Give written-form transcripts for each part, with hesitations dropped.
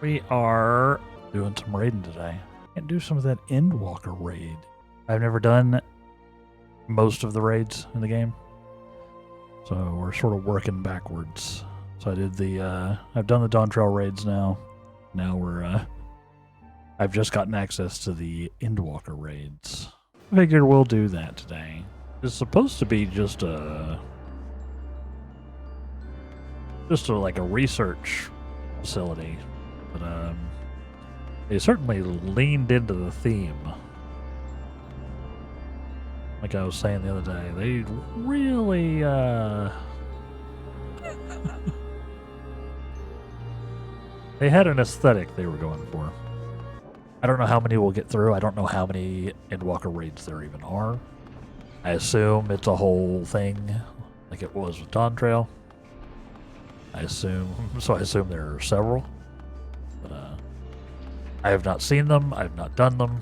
We are doing some raiding today. Can't do some of that Endwalker raid. I've never done most of the raids in the game, so we're sort of working backwards. So I did the, I've done the Dawn Trail raids now. Now we're, I've just gotten access to the Endwalker raids. I figured we'll do that today. It's supposed to be just a like a research facility, but they certainly leaned into the theme. Like I was saying the other day, they really they had an aesthetic they were going for. I don't know how many we'll get through. I don't know how many Endwalker raids there even are. I assume it's a whole thing, like it was with Dawn Trail. I assume there are several, but I have not seen them. I have not done them.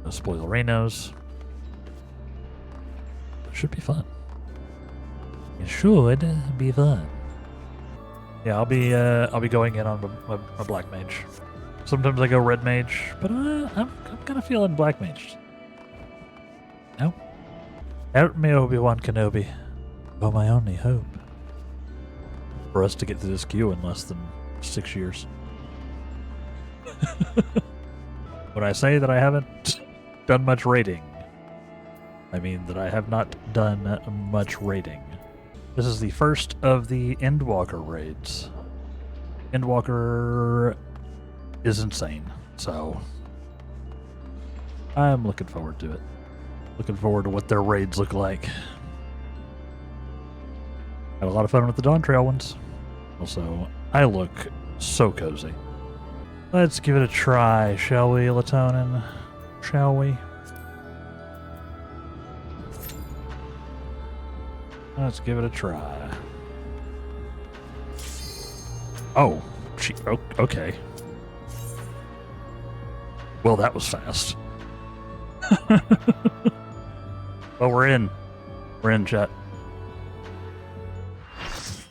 No spoilerinos. It should be fun. It should be fun. Yeah, I'll be going in on a Black Mage. Sometimes I go Red Mage, but I'm kind of feeling Black Mage. No, help me, Obi-Wan Kenobi. Oh, my only hope. For us to get to this queue in less than 6 years. When I say that I haven't done much raiding, I mean that I have not done much raiding. This is the first of the Endwalker raids. Endwalker is insane, so I'm looking forward to it. Looking forward to what their raids look like. Had a lot of fun with the Dawn Trail ones. Also, I look so cozy. Let's give it a try, shall we, Latonin? Shall we? Let's give it a try. Oh, okay. Well, that was fast. Well, we're in. We're in, chat.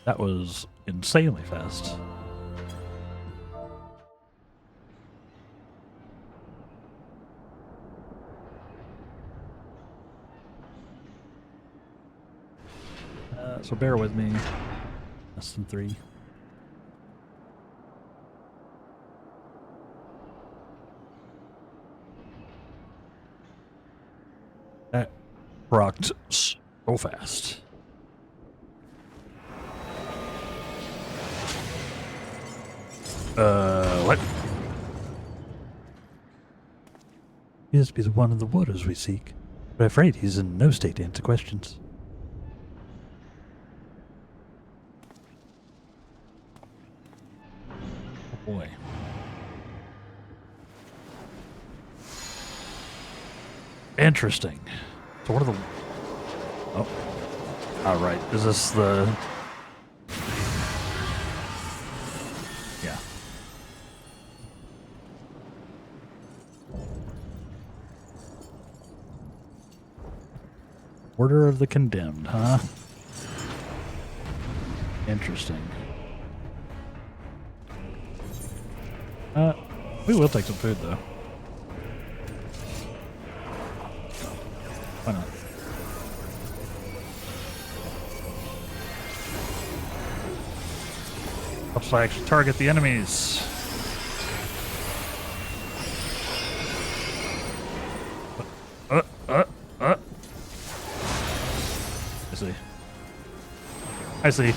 That was insanely fast. So bear with me. Less than 3. That rocked so fast. What? He must be the one in the waters we seek, but I'm afraid he's in no state to answer questions. Oh boy. Interesting. So what are the... Oh. Alright, is this the... Yeah. Order of the Condemned, huh? Interesting. We will take some food, though. Why not? Helps I actually target the enemies. I see. I see.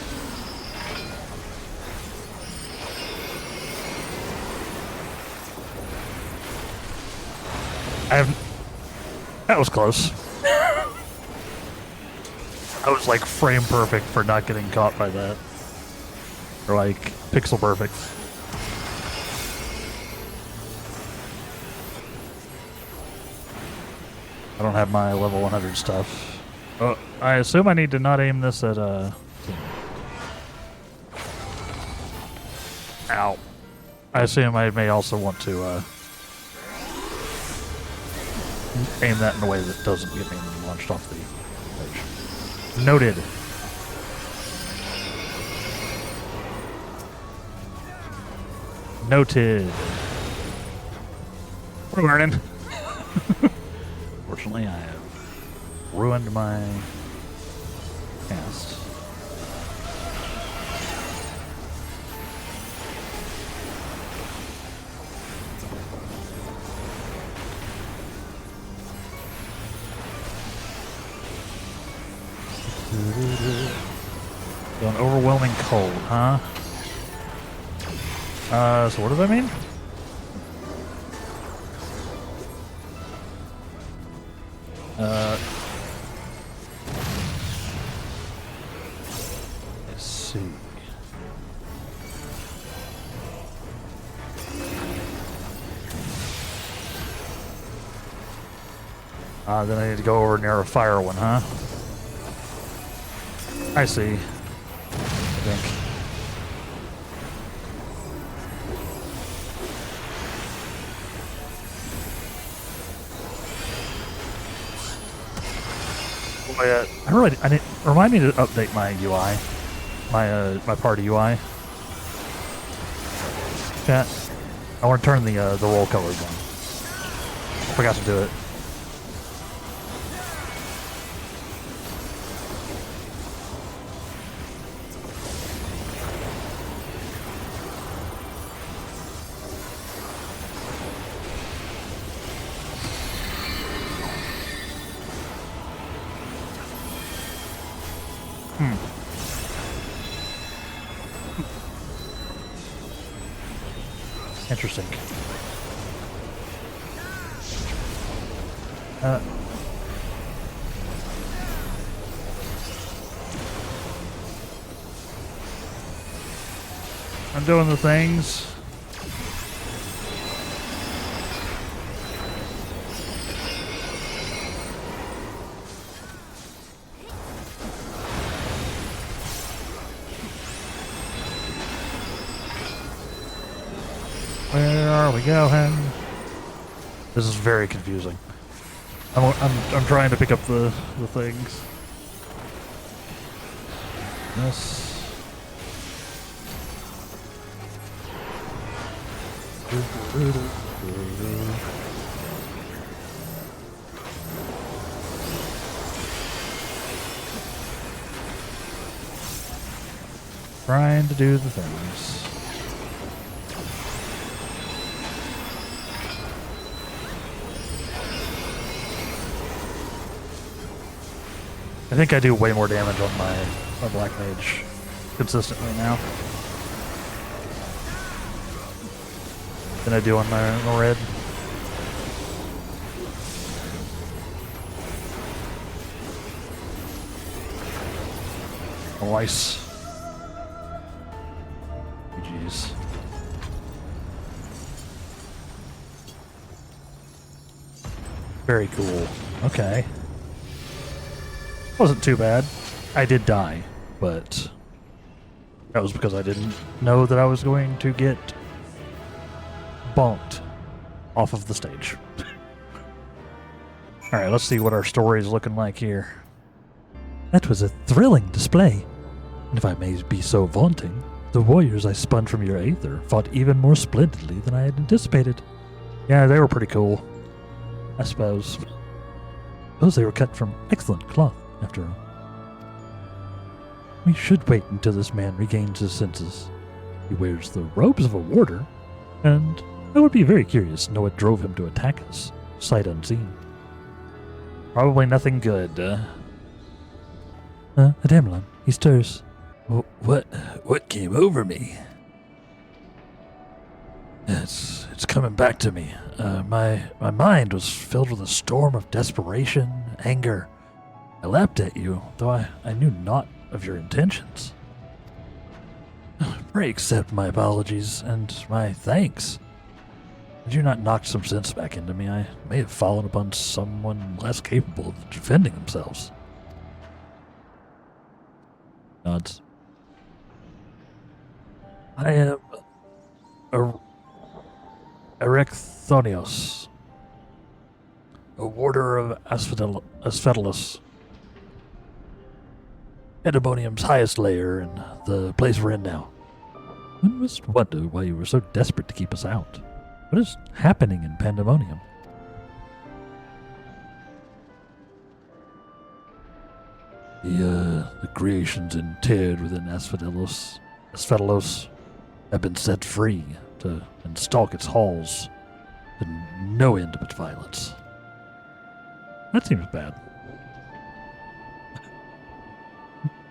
That was close. I was like frame perfect for not getting caught by that. Or like pixel perfect. I don't have my level 100 stuff. Oh, I assume I need to not aim this at Ow. I assume I may also want to aim that in a way that doesn't get me launched off the edge. Noted. Noted. We're learning. Fortunately, I have ruined my cast. An overwhelming cold, huh? So what does that mean? Let's see. Then I need to go over near a fire one, huh? I see. I think. I didn't remind me to update my UI, my party UI. Chat. I want to turn the roll colors on. Forgot to do it. Interesting. I'm doing the things. Where are we going? This is very confusing. I'm trying to pick up the things. Yes. Trying to do the things. I think I do way more damage on my Black Mage consistently now than I do on my red. Nice. Jeez. Very cool. Okay. Wasn't too bad. I did die, but that was because I didn't know that I was going to get bonked off of the stage. Alright, let's see what our story is looking like here. That was a thrilling display. And if I may be so vaunting, the warriors I spun from your aether fought even more splendidly than I had anticipated. Yeah, they were pretty cool. I suppose. Suppose they were cut from excellent cloth, after all. We should wait until this man regains his senses. He wears the robes of a warder, and I would be very curious to know what drove him to attack us, sight unseen. Probably nothing good. Adamalon, he stirs. What came over me? It's coming back to me. My mind was filled with a storm of desperation, anger. I leapt at you, though I knew not of your intentions. Pray accept my apologies and my thanks. Had you not knocked some sense back into me, I may have fallen upon someone less capable of defending themselves. Nods. I am Erichthonios, a warder of Asphodelos, Pandemonium's highest layer in the place we're in now. One must wonder why you were so desperate to keep us out. What is happening in Pandaemonium? The creations interred within Asphodelos have been set free and stalk its halls to no end but violence. That seems bad.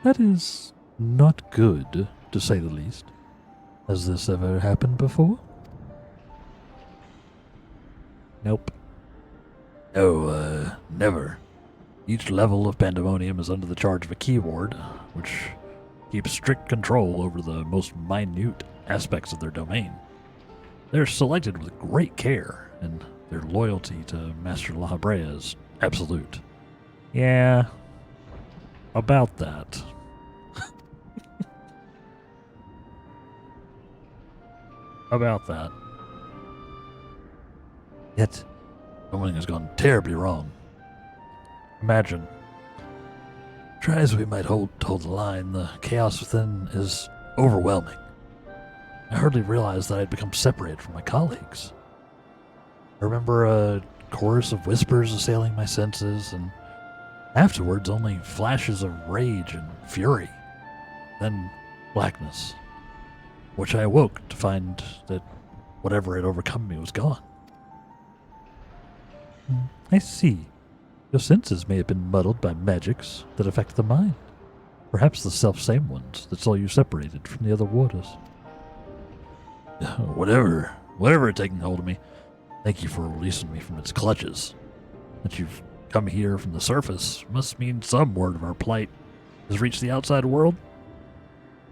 That is not good, to say the least. Has this ever happened before? Nope. No, never. Each level of Pandaemonium is under the charge of a keyword, which keeps strict control over the most minute aspects of their domain. They're selected with great care, and their loyalty to Master La Brea is absolute. Yeah, about that. About that. Yet, something has gone terribly wrong. Imagine. Try as we might hold the line, the chaos within is overwhelming. I hardly realized that I'd become separated from my colleagues. I remember a chorus of whispers assailing my senses, and afterwards only flashes of rage and fury. Then blackness, which I awoke to find that whatever had overcome me was gone. I see. Your senses may have been muddled by magics that affect the mind. Perhaps the self-same ones that saw you separated from the other warders. Whatever had taken hold of me, thank you for releasing me from its clutches. That you've come here from the surface must mean some word of our plight has reached the outside world.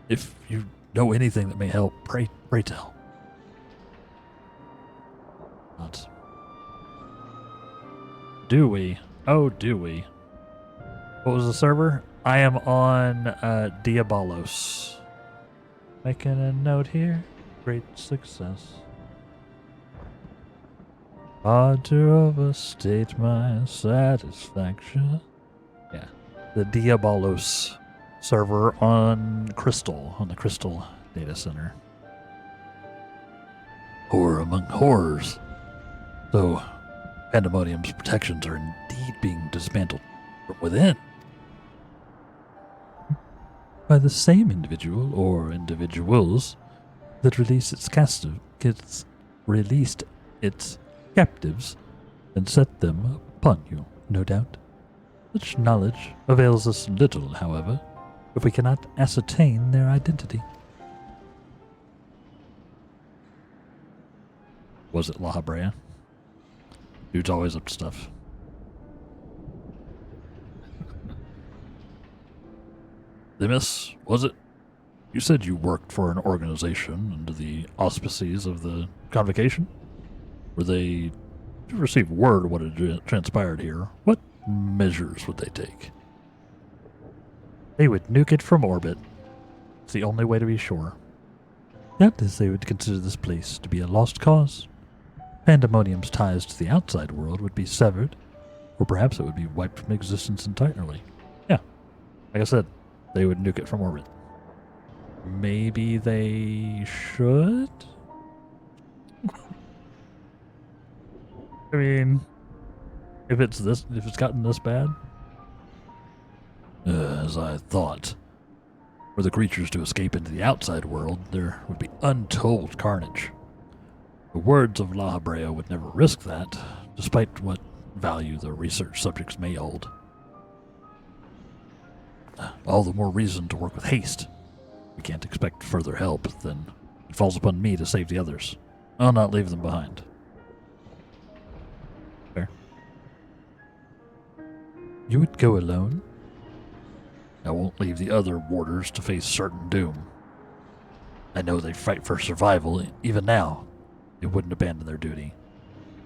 If you know anything that may help, pray tell. Not. Do we? Oh, do we? What was the server? I am on Diabolos. Making a note here. Great success. Hard to overstate my satisfaction. Yeah. The Diabolos server on Crystal, on the Crystal data center. Horror among horrors. So, Pandaemonium's protections are indeed being dismantled from within. By the same individual or individuals that released its captives and set them upon you, no doubt. Such knowledge avails us little, however, if we cannot ascertain their identity. Was it La Brea? Dude's always up to stuff. Themis, was it? You said you worked for an organization under the auspices of the Convocation? Were they to receive word of what had transpired here? What measures would they take? They would nuke it from orbit. It's the only way to be sure. Doubtless they would consider this place to be a lost cause. Pandaemonium's ties to the outside world would be severed, or perhaps it would be wiped from existence entirely. Yeah, like I said, they would nuke it from orbit. Maybe they should? I mean, if it's gotten this bad? As I thought. Were the creatures to escape into the outside world, there would be untold carnage. The words of La Brea would never risk that, despite what value the research subjects may hold. All the more reason to work with haste. We can't expect further help, then it falls upon me to save the others. I'll not leave them behind. Fair. You would go alone? I won't leave the other warders to face certain doom. I know they fight for survival, even now. They wouldn't abandon their duty.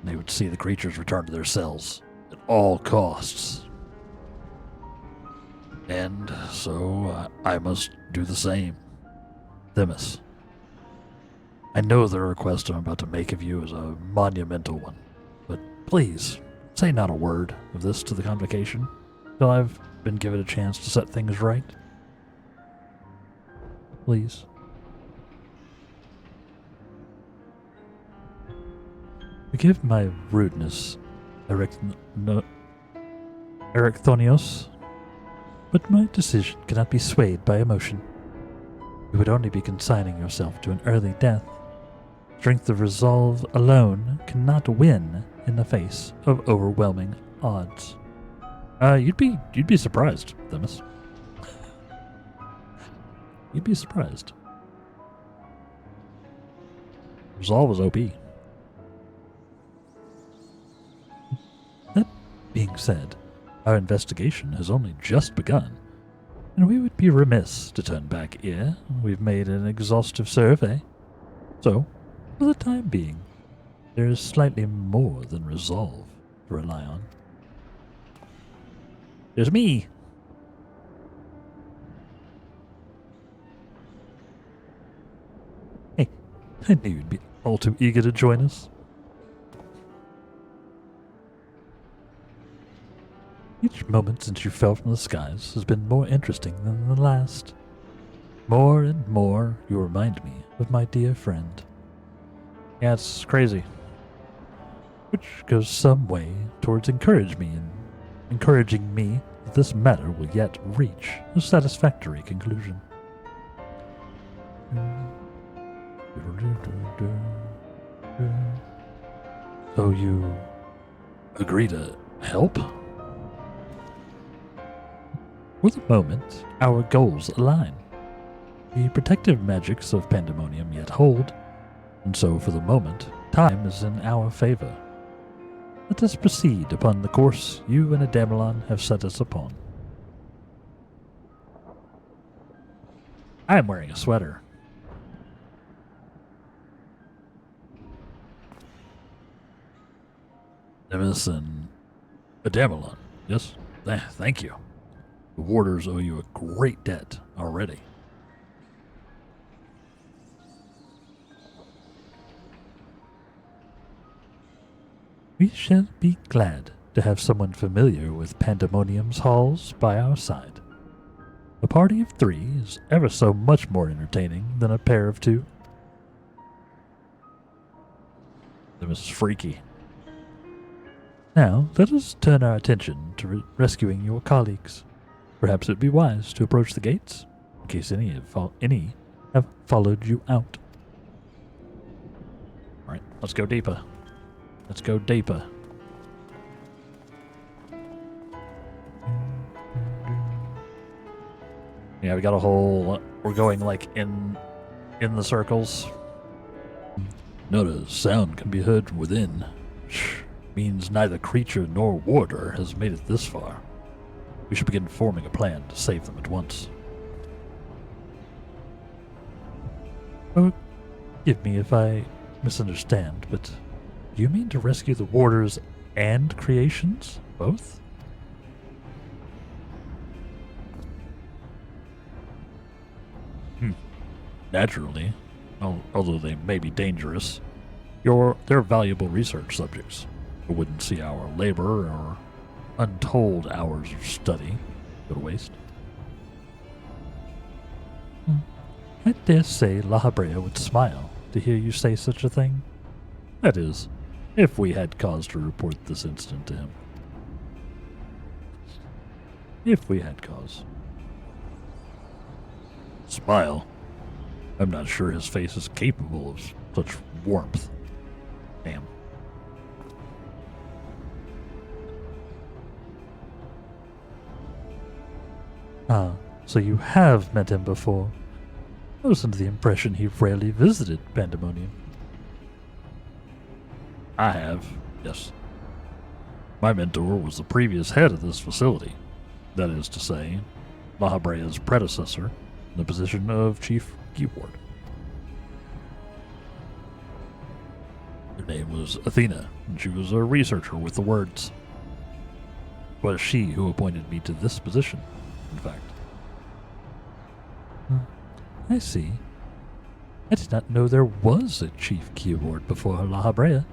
They would see the creatures return to their cells at all costs. And so I must do the same. Themis, I know the request I'm about to make of you is a monumental one, but please, say not a word of this to the Convocation till I've been given a chance to set things right. Please. Forgive my rudeness, Erichthonios, but my decision cannot be swayed by emotion. You would only be consigning yourself to an early death. Strength of resolve alone cannot win in the face of overwhelming odds. You'd be surprised, Themis. You'd be surprised. Resolve is OP. That being said, our investigation has only just begun, and we would be remiss to turn back ere we've made an exhaustive survey. So, for the time being, there is slightly more than resolve to rely on. There's me! Hey, I knew you'd be all too eager to join us. Each moment since you fell from the skies has been more interesting than the last. More and more you remind me of my dear friend. Yeah, it's crazy. Which goes some way towards encouraging me that this matter will yet reach a satisfactory conclusion. So you agree to help? For the moment, our goals align. The protective magics of Pandaemonium yet hold, and so for the moment, time is in our favor. Let us proceed upon the course you and Adamalon have set us upon. I am wearing a sweater. Themis and Adamalon, yes? Thank you. The warders owe you a great debt already. We shall be glad to have someone familiar with Pandaemonium's halls by our side. A party of 3 is ever so much more entertaining than a pair of 2. This is freaky. Now, let us turn our attention to rescuing your colleagues. Perhaps it would be wise to approach the gates, in case any have followed you out. Alright, let's go deeper. Let's go deeper. Yeah, we got a whole... We're going, like, in the circles. Not a sound can be heard within. Means neither creature nor warder has made it this far. We should begin forming a plan to save them at once. Forgive me if I misunderstand, but do you mean to rescue the warders and creations? Both? Naturally, although they may be dangerous, they're valuable research subjects. Who wouldn't see our labor or untold hours of study go to waste. I dare say La Habrea would smile to hear you say such a thing. That is, if we had cause to report this incident to him. If we had cause. Smile? I'm not sure his face is capable of such warmth. Damn. Ah, so you have met him before. I was under the impression he rarely visited Pandaemonium. I have, yes. My mentor was the previous head of this facility. That is to say, La Habrea's predecessor in the position of Chief Keyward. Her name was Athena, and she was a researcher with the words. It was she who appointed me to this position, in fact. I see. I did not know there was a Chief Keyward before La Habrea.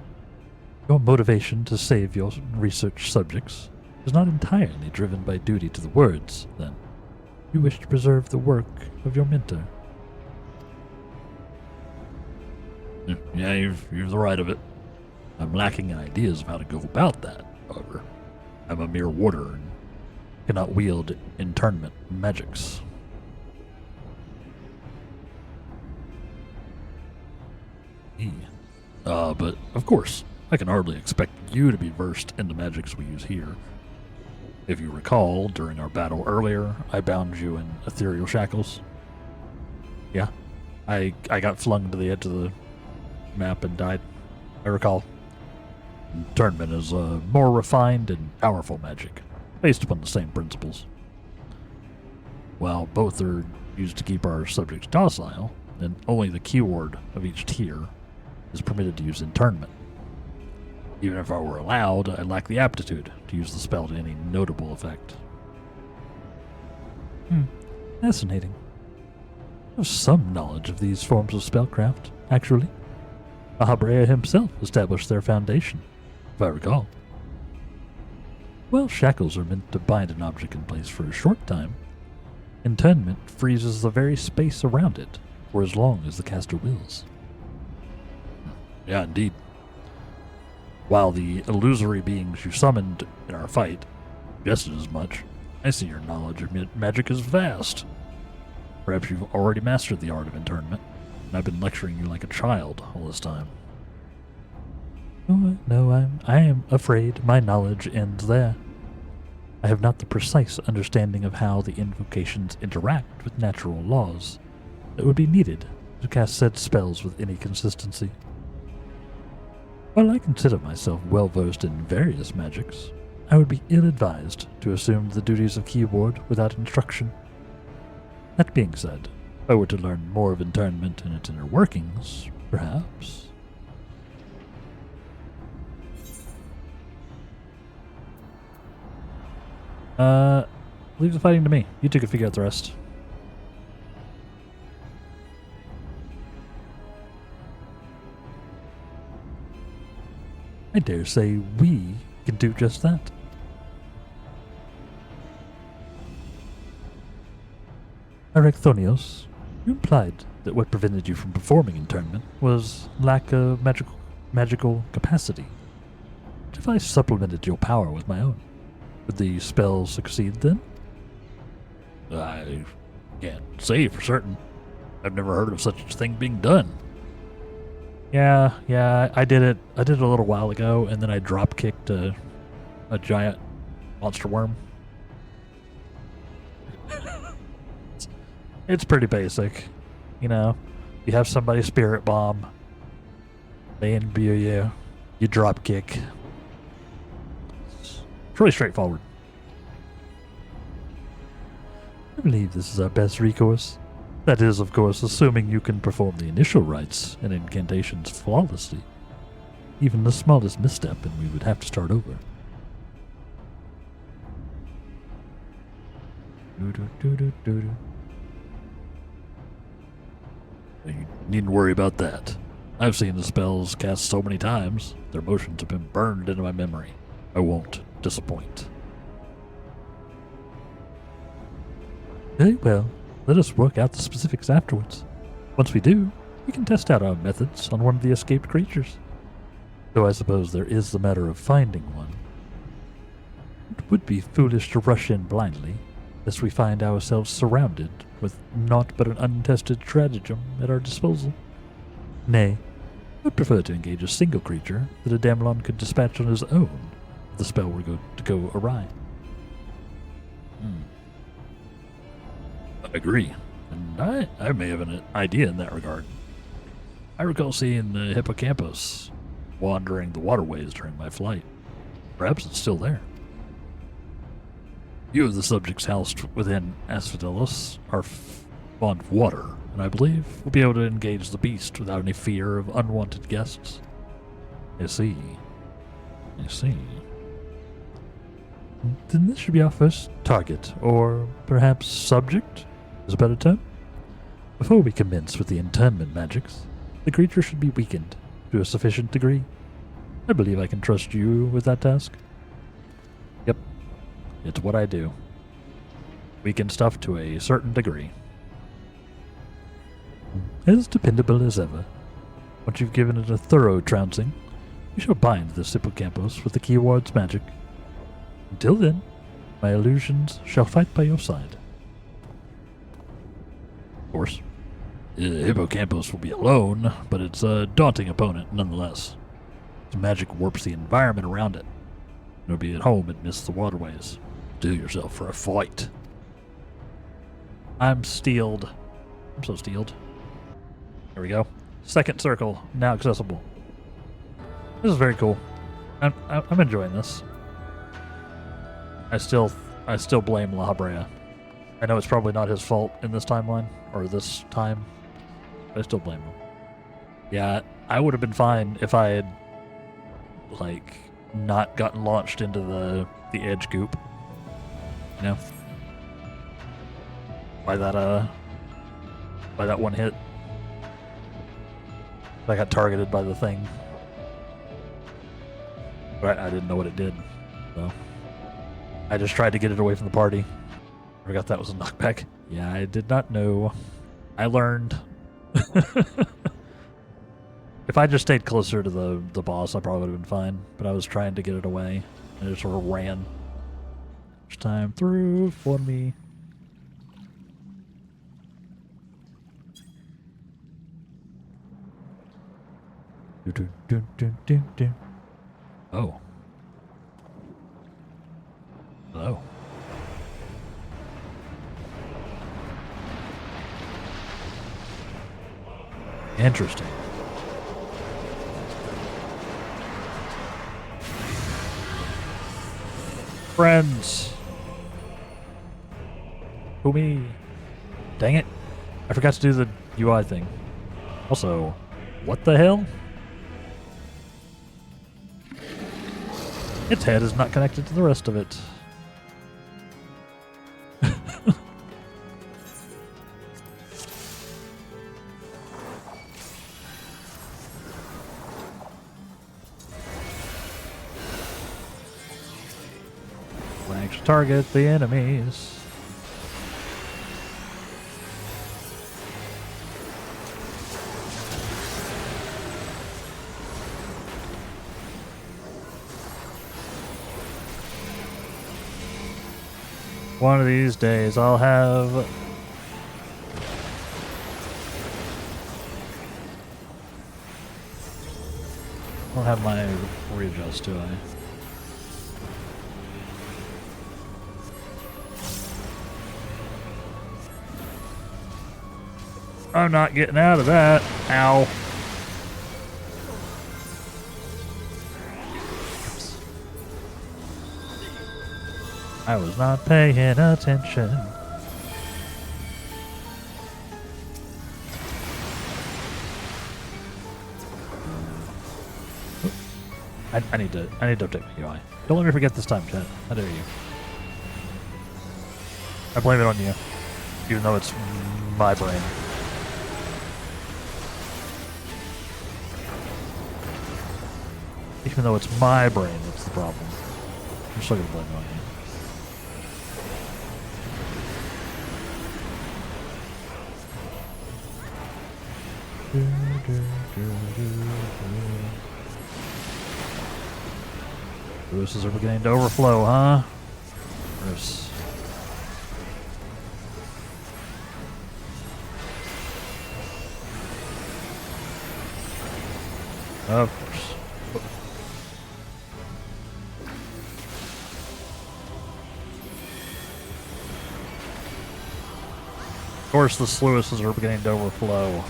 Your motivation to save your research subjects is not entirely driven by duty to the words, then. You wish to preserve the work of your mentor. Yeah, you've the right of it. I'm lacking in ideas of how to go about that, however. I'm a mere warder and cannot wield internment magics. But of course, I can hardly expect you to be versed in the magics we use here. If you recall, during our battle earlier, I bound you in ethereal shackles. Yeah, I got flung to the edge of the map and died. I recall. Internment is a more refined and powerful magic, based upon the same principles. While both are used to keep our subjects docile, and only the keyword of each tier is permitted to use internment. Even if I were allowed, I lack the aptitude to use the spell to any notable effect. Fascinating. I have some knowledge of these forms of spellcraft, actually. Ahabrea himself established their foundation, if I recall. While shackles are meant to bind an object in place for a short time, internment freezes the very space around it for as long as the caster wills. Yeah, indeed. While the illusory beings you summoned in our fight suggested as much, I see your knowledge of magic is vast. Perhaps you've already mastered the art of internment, and I've been lecturing you like a child all this time. Oh, no, I am afraid my knowledge ends there. I have not the precise understanding of how the invocations interact with natural laws that would be needed to cast said spells with any consistency. While I consider myself well versed in various magics, I would be ill-advised to assume the duties of keyboard without instruction. That being said, if I were to learn more of internment and its inner workings, perhaps. Leave the fighting to me. You two can figure out the rest. I dare say we can do just that. Erichthonios, you implied that what prevented you from performing internment was lack of magical capacity. But if I supplemented your power with my own, would the spell succeed then? I can't say for certain. I've never heard of such a thing being done. Yeah, I did it. I did it a little while ago, and then I drop kicked a giant monster worm. It's pretty basic, you know. You have somebody spirit bomb, they imbue you, you drop kick. It's really straightforward. I believe this is our best recourse. That is, of course, assuming you can perform the initial rites and incantations flawlessly. Even the smallest misstep and we would have to start over. You needn't worry about that. I've seen the spells cast so many times, their motions have been burned into my memory. I won't disappoint. Very well. Let us work out the specifics afterwards. Once we do, we can test out our methods on one of the escaped creatures. Though I suppose there is the matter of finding one. It would be foolish to rush in blindly, lest we find ourselves surrounded with naught but an untested stratagem at our disposal. Nay, I would prefer to engage a single creature that Adamalon could dispatch on his own if the spell were to go awry. I agree, and I may have an idea in that regard. I recall seeing the Hippokampos wandering the waterways during my flight. Perhaps it's still there. Few of the subjects housed within Asphodelos are fond of water, and I believe we'll be able to engage the beast without any fear of unwanted guests. I see. Then this should be our first target, or perhaps subject is a better term. Before we commence with the internment magics, the creature should be weakened to a sufficient degree. I believe I can trust you with that task. Yep, it's what I do. Weaken stuff to a certain degree. As dependable as ever. Once you've given it a thorough trouncing, You shall bind this Hippokampos with the keyword's magic. Until then, my illusions shall fight by your side. Of course, Hippokampos will be alone, but it's a daunting opponent nonetheless. The magic warps the environment around it. It'll be at home and miss the waterways. Do yourself for a fight. I'm steeled. I'm so steeled. There we go. Second circle, now accessible. This is very cool. I'm enjoying this. I still blame La Habrea. I know it's probably not his fault in this timeline, or this time, but I still blame him. Yeah, I would have been fine if I had, like, not gotten launched into the edge goop. You know? By that one hit. I got targeted by the thing. But I didn't know what it did, so I just tried to get it away from the party. I forgot that was a knockback. Yeah, I did not know. I learned. If I just stayed closer to the boss, I probably would have been fine. But I was trying to get it away, and it just sort of ran. First time through for me. Oh. Hello. Interesting. Friends. Who me? Dang it. I forgot to do the UI thing. Also, what the hell? Its head is not connected to the rest of it. Flanks target the enemies. One of these days I'll have... I don't have my readjust, do I? I'm not getting out of that. Ow. I was not paying attention. I need to update my UI. Don't let me forget this time, chat. How dare you? I blame it on you, even though it's my brain. Even though it's my brain that's the problem. I'm still gonna blame it on you. Bruises are beginning to overflow, huh? Bruce. Of course. Of course, the sluices are beginning to overflow.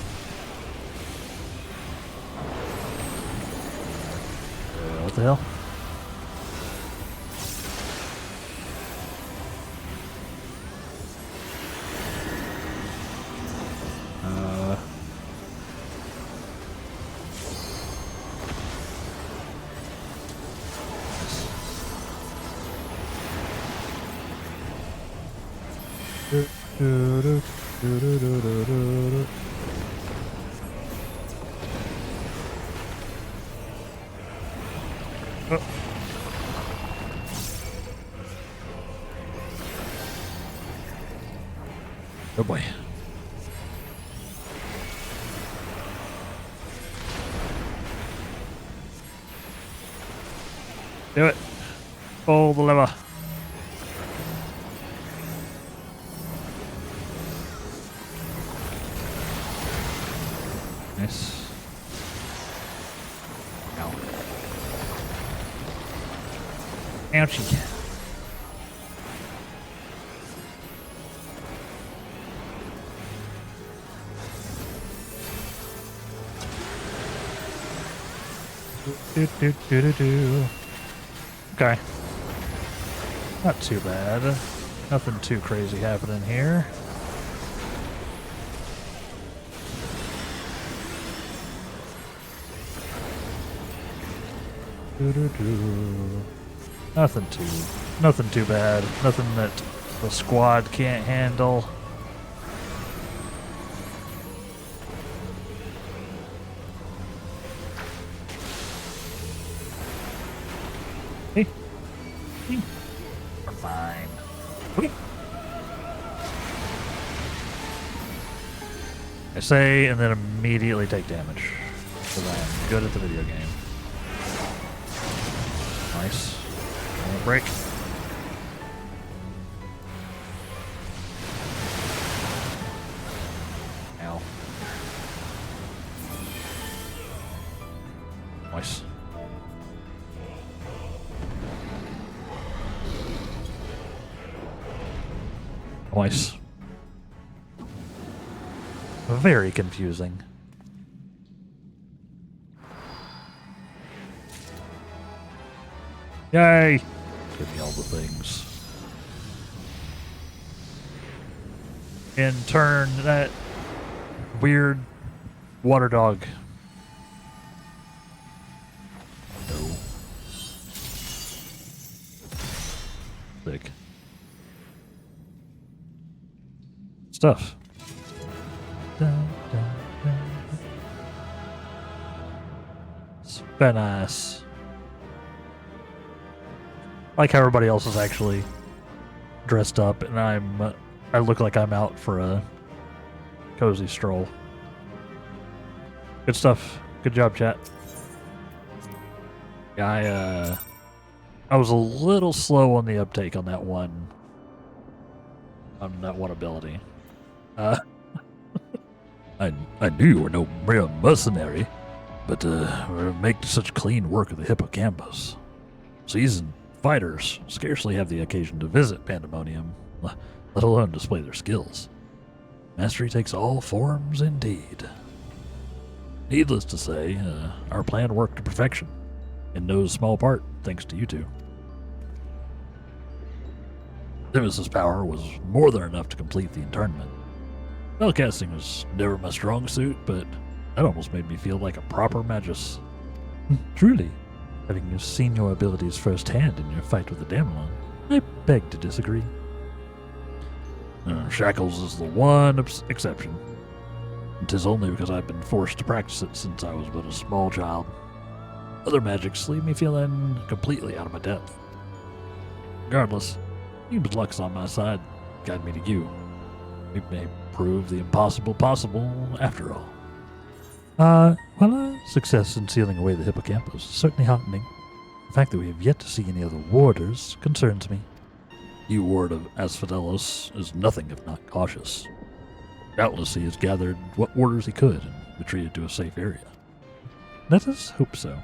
What the hell? Oh boy. Do it. Pull the lever. Nice. Ow. Ouchie. Okay. Not too bad. Nothing too crazy happening here. Nothing too bad. Nothing that the squad can't handle. Hey. Hey. We're fine. Okay. I say and then immediately take damage. Because I am good at the video game. Nice. Break. Ow. Nice. Nice. Very confusing. Yay! Give me all the things. In turn, that weird water dog. No. Sick. Stuff. Dun, dun, dun. It's very nice. I like how everybody else is actually dressed up, and I look like I'm out for a cozy stroll. Good stuff. Good job, chat. Yeah, I was a little slow on the uptake on that one ability. I knew you were no mere mercenary, but make such clean work of the Hippokampos. Seasoned fighters scarcely have the occasion to visit Pandaemonium, let alone display their skills. Mastery takes all forms indeed. Needless to say, our plan worked to perfection, in no small part thanks to you two. Nemesis power was more than enough to complete the internment. Spellcasting was never my strong suit, but that almost made me feel like a proper magus. Truly, having seen your abilities firsthand in your fight with Adamalon, I beg to disagree. Shackles is the one exception. It is only because I've been forced to practice it since I was but a small child. Other magics leave me feeling completely out of my depth. Regardless, seems luck's on my side, guide me to you. We may prove the impossible possible after all. Well, success in sealing away the Hippocampos is certainly heartening. The fact that we have yet to see any other warders concerns me. You ward of Asphodelos is nothing if not cautious. Doubtless he has gathered what orders he could and retreated to a safe area. Let us hope so.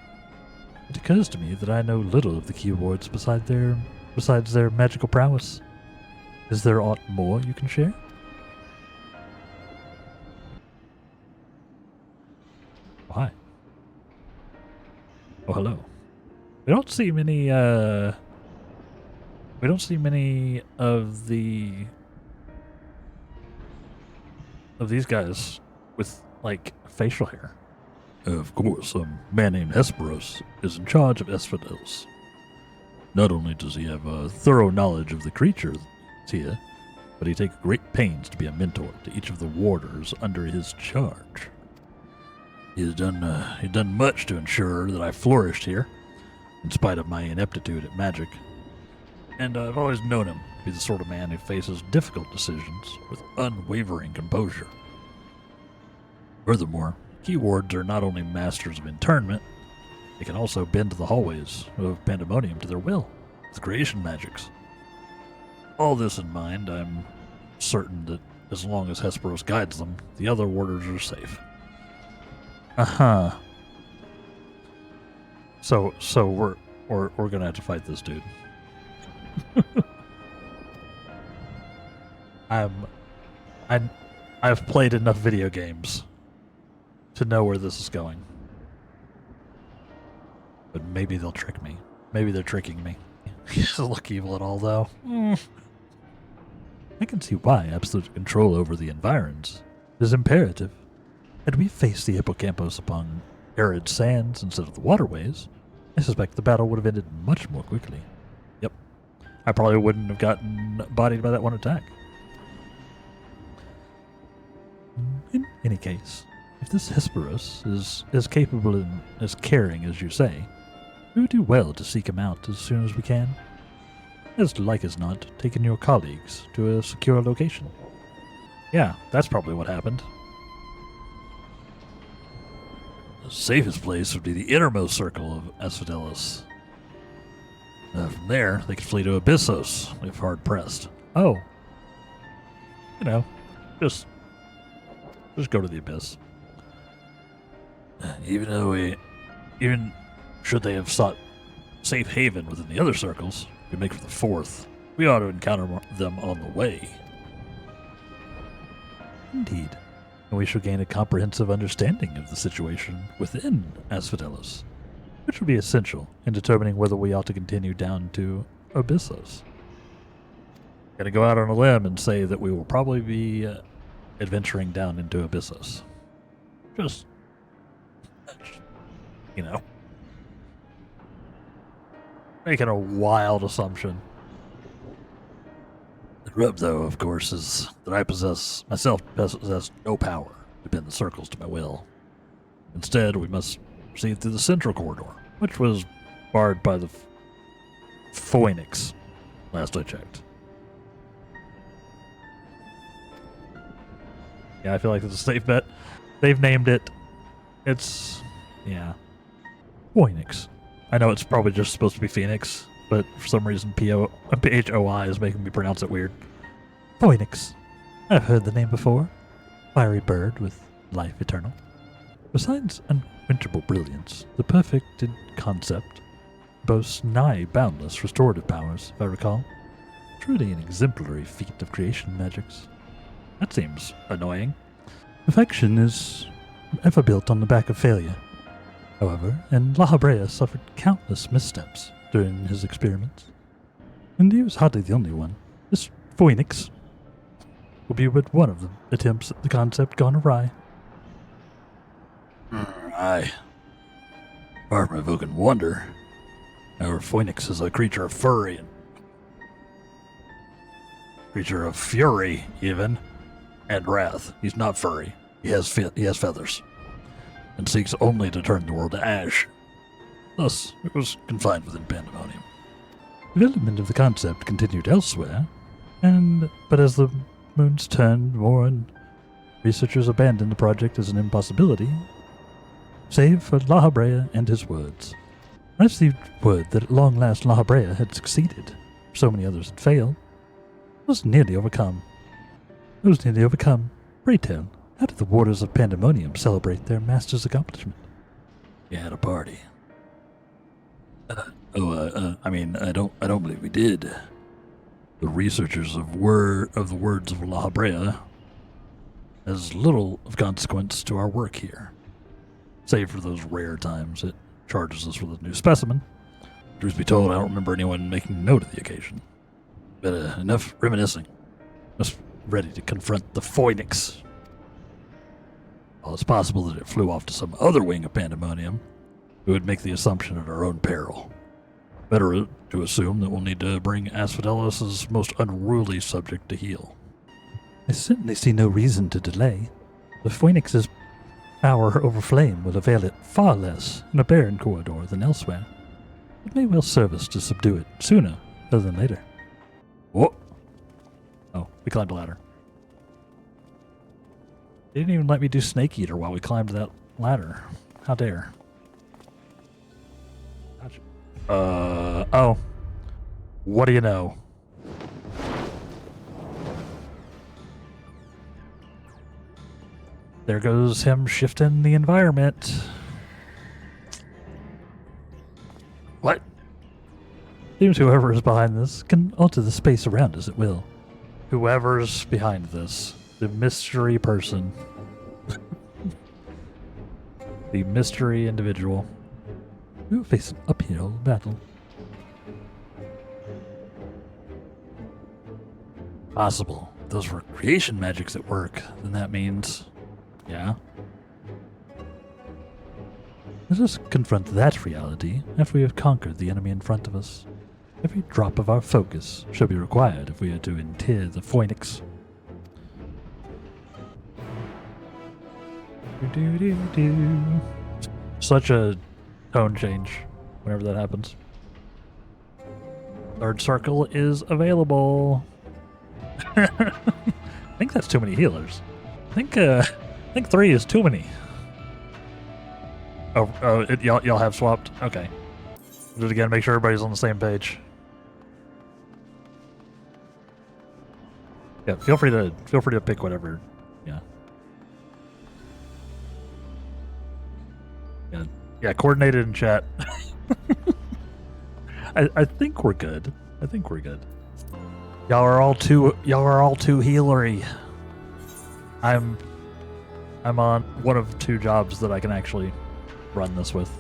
It occurs to me that I know little of the key wards besides their magical prowess. Is there aught more you can share? Oh, hi. Oh, hello. We don't see many of these guys with, like, facial hair. Of course, a man named Hesperos is in charge of Asphodelos. Not only does he have a thorough knowledge of the creatures here, but he takes great pains to be a mentor to each of the warders under his charge. He's done much to ensure that I flourished here, in spite of my ineptitude at magic. And I've always known him to be the sort of man who faces difficult decisions with unwavering composure. Furthermore, key wards are not only masters of internment, They can also bend the hallways of Pandaemonium to their will with creation magics. All this in mind, I'm certain that as long as Hesperos guides them, the other warders are safe. Uh-huh. So we're gonna have to fight this dude. I've played enough video games to know where this is going. But maybe they'll trick me. Maybe they're tricking me. He doesn't look evil at all, though. I can see why absolute control over the environs is imperative. Had we faced the Hippokampos upon arid sands instead of the waterways, I suspect the battle would have ended much more quickly. Yep. I probably wouldn't have gotten bodied by that one attack. In any case, if this Hesperos is as capable and as caring as you say, we would do well to seek him out as soon as we can. As like as not, taking your colleagues to a secure location. Yeah, that's probably what happened. The safest place would be the innermost circle of Asphodelos. From there, they could flee to Abyssos, if hard pressed. Oh. You know, just go to the Abyss. Even should they have sought safe haven within the other circles, we make for the fourth. We ought to encounter them on the way. Indeed. And we shall gain a comprehensive understanding of the situation within Asphodelos, which will be essential in determining whether we ought to continue down to Abyssos. Gonna go out on a limb and say that we will probably be adventuring down into Abyssos. Just, you know, making a wild assumption. The rub, though, of course, is that I possess no power to bend the circles to my will. Instead, we must proceed through the central corridor, which was barred by the Phoinix, last I checked. Yeah, I feel like it's a safe bet. They've named it. It's, yeah, Phoinix. I know it's probably just supposed to be Phoenix, but for some reason PHOI is making me pronounce it weird. Phoinix. I've heard the name before. Fiery bird with life eternal. Besides unquenchable brilliance, the perfected concept boasts nigh boundless restorative powers, if I recall. Truly an exemplary feat of creation magics. That seems annoying. Perfection is ever built on the back of failure, however, and La Habrea suffered countless missteps during his experiments. And he was hardly the only one. This Phoinix will be but one of the attempts at the concept gone awry. Aye. Far from evoking wonder, our Phoinix is a creature of fury, even, and wrath. He's not furry. He has feathers, and seeks only to turn the world to ash. Thus, it was confined within Pandaemonium. Development of the concept continued elsewhere, but as the moons turned more and researchers abandoned the project as an impossibility, save for La Habrea and his words. I received word that at long last La Habrea had succeeded. So many others had failed. I was nearly overcome. Pray tell, how did the warders of Pandaemonium celebrate their master's accomplishment? We had a party. I don't believe we did. The researchers of the words of La Habrea has little of consequence to our work here, save for those rare times it charges us with a new specimen. Truth be told, I don't remember anyone making note of the occasion. But enough reminiscing. Just ready to confront the Phoinix. While it's possible that it flew off to some other wing of Pandaemonium, we would make the assumption at our own peril. Better to assume that we'll need to bring Asphodelos' most unruly subject to heel. I certainly see no reason to delay. The Phoinix's power over flame will avail it far less in a barren corridor than elsewhere. It may well serve us to subdue it sooner rather than later. What? Oh, we climbed a ladder. They didn't even let me do Snake Eater while we climbed that ladder. How dare. Gotcha. Oh. What do you know? There goes him shifting the environment. What? Seems whoever is behind this can alter the space around us at will. Whoever's behind this. The mystery person. The mystery individual. We will face an uphill battle. Possible. If those were creation magics at work, then that means... Yeah? Let us confront that reality after we have conquered the enemy in front of us. Every drop of our focus shall be required if we are to interre the Phoinix. Such a tone change whenever that happens. Third circle is available. I think that's too many healers. I think 3 is too many. Y'all have swapped? Okay. Do it again, make sure everybody's on the same page. Yeah, feel free to pick whatever. Yeah. Yeah, coordinated in chat. I think we're good. I think we're good. Y'all are all too healery. I'm on one of 2 jobs that I can actually run this with.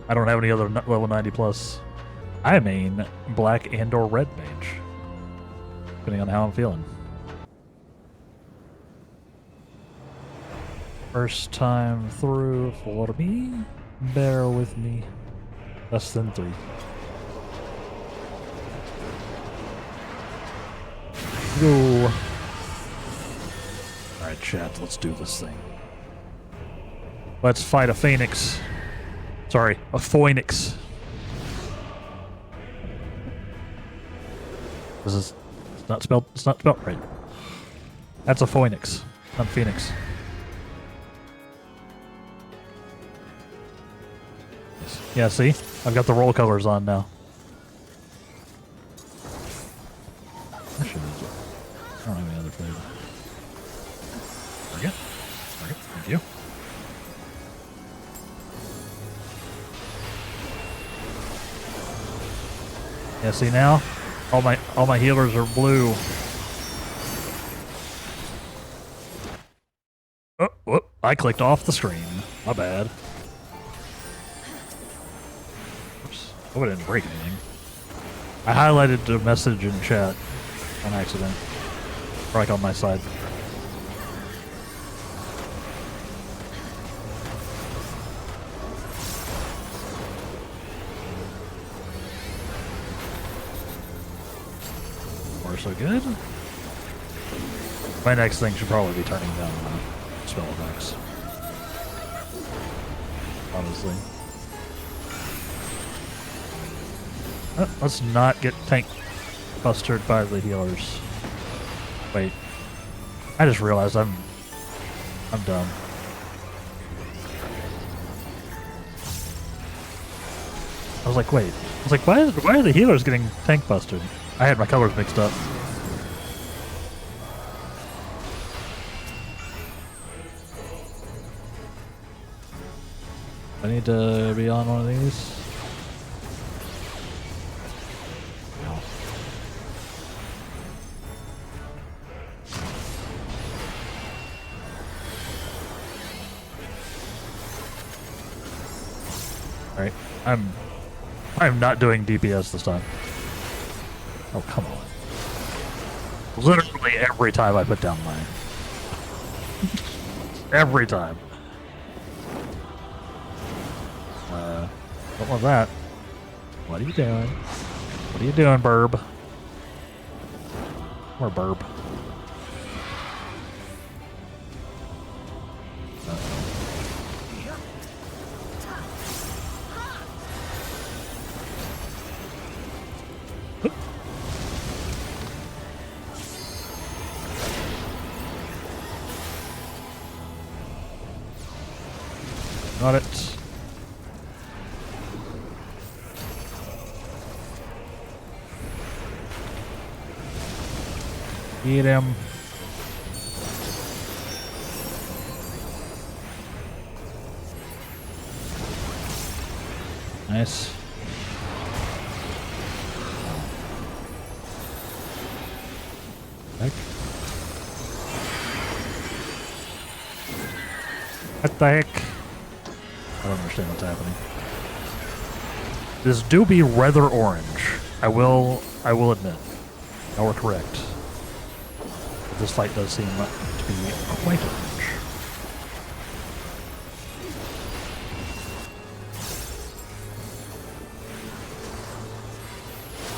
I don't have any other level 90 plus. I main black and or red mage, depending on how I'm feeling. First time through for me. Bear with me. Less than 3. Go. Alright, chat, let's do this thing. Let's fight a Phoenix. Sorry, a Phoinix. It's not spelled right. That's a Phoinix, not Phoenix. Yeah, see? I've got the roll colors on now. I don't have any other flavor. There you go. Thank you. Yeah, see now? All my healers are blue. Oh, whoop, I clicked off the screen. My bad. Oops. Hope I didn't break anything. I highlighted the message in chat on accident. Right on my side. So good. My next thing should probably be turning down spell effects. Honestly. Let's not get tank bustered by the healers. Wait. I just realized I'm dumb. I was like, wait. I was like, why are the healers getting tank busted? I had my colors mixed up. I need to be on one of these. No. Alright, I'm not doing DPS this time. Oh, come on. Literally every time I put down mine. Every time. What was that? What are you doing? What are you doing, Burb? Or Burb? Got it. Eat him. Nice. Heck. What the heck? I don't understand what's happening. This do be rather orange. I will admit. Now we're correct. But this fight does seem to be quite orange.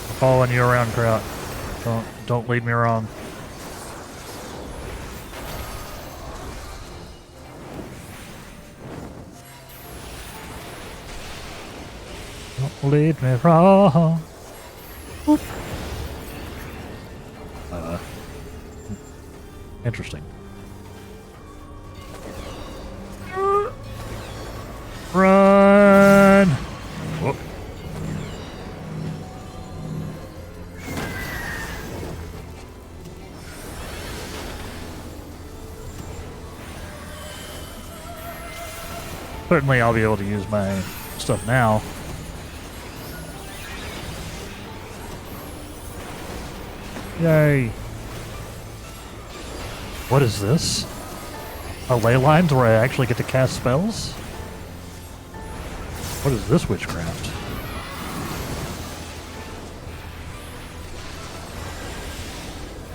I'm following you around, Kraut. Don't lead me wrong. Don't lead me wrong. Interesting. Run! Whoop. Certainly I'll be able to use my stuff now. Yay. What is this? A ley lines where I actually get to cast spells? What is this witchcraft?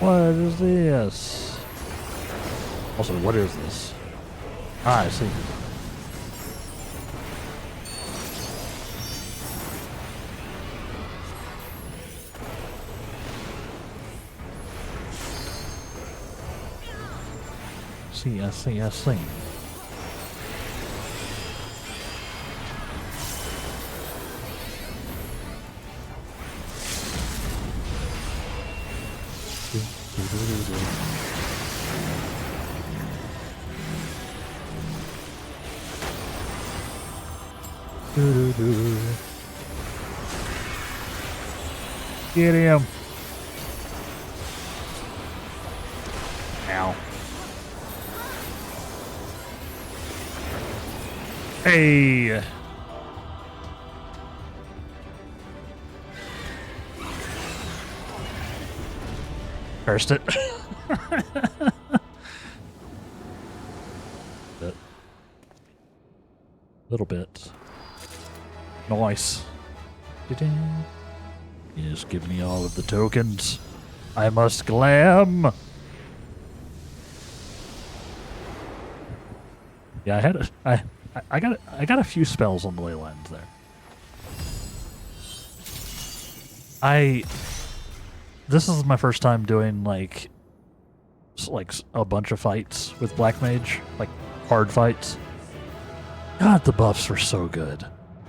What is this? Also, what is this? Ah, I see. I see. Get him. Ow. Hey. Cursed it. Little bit. Nice. Yes, give me all of the tokens. I must glam. Yeah, I got a few spells on the ley lines there. This is my first time doing like a bunch of fights with Black Mage, like hard fights. God, the buffs were so good.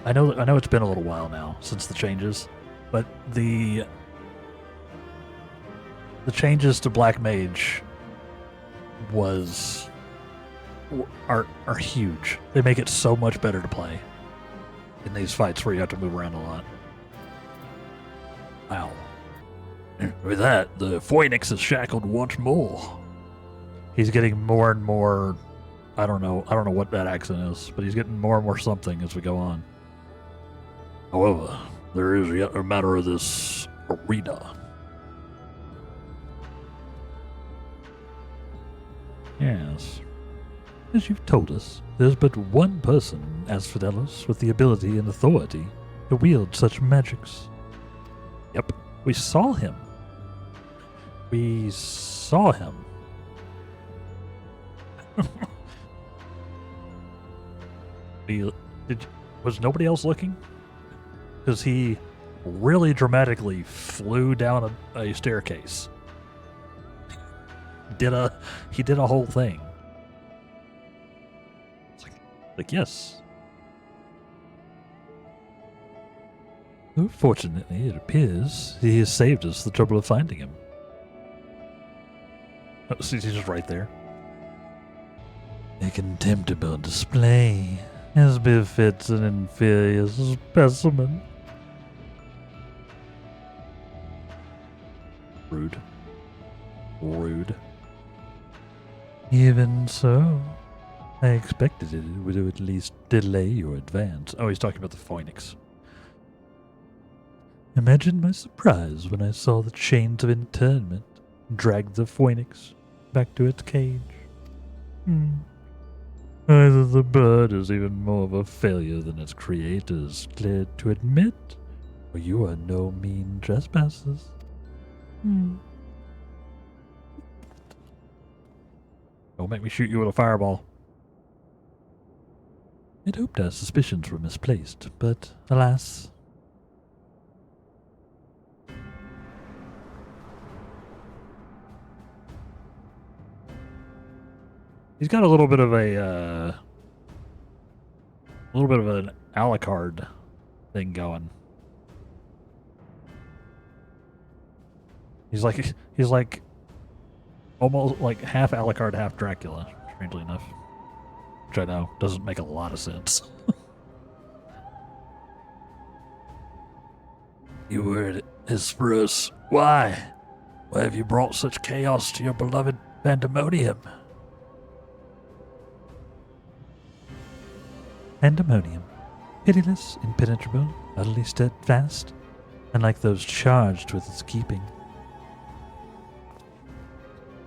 I know it's been a little while now since the changes, but the changes to Black Mage are huge. They make it so much better to play in these fights where you have to move around a lot. Wow. With that, the Phoinix is shackled once more. He's getting more and more. I don't know what that accent is, but he's getting more and more something as we go on. However, there is yet a matter of this arena. Yes. As you've told us, there's but one person, Asphodelos, with the ability and authority to wield such magics. Yep, we saw him. We saw him. Was nobody else looking? Because he really dramatically flew down a staircase. He did a whole thing. Like, yes. Fortunately, it appears he has saved us the trouble of finding him. Oh, he's just right there. A contemptible display. as befits an inferior specimen. Rude. Rude. Even so, I expected it would at least delay your advance. Oh, he's talking about the Phoinix. Imagine my surprise when I saw the chains of internment drag the Phoinix back to its cage. Either the bird is even more of a failure than its creators cleared to admit, or you are no mean trespassers. Don't make me shoot you with a fireball. I'd hoped our suspicions were misplaced, but alas. He's got a little bit of an Alucard thing going. He's like almost like half Alucard, half Dracula, strangely enough. Which I know doesn't make a lot of sense. You were at Hesperos. Why? Why have you brought such chaos to your beloved Pandaemonium? Pandaemonium. Pitiless, impenetrable, utterly steadfast, and like those charged with its keeping.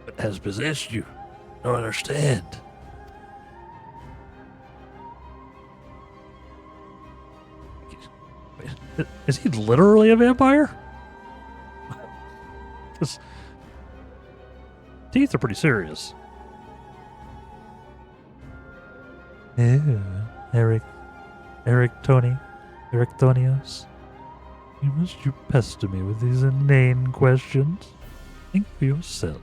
What has possessed you? Don't understand. Is he literally a vampire? His teeth are pretty serious. Ew, Erichthonios. Must you pester me with these inane questions? Think for yourself.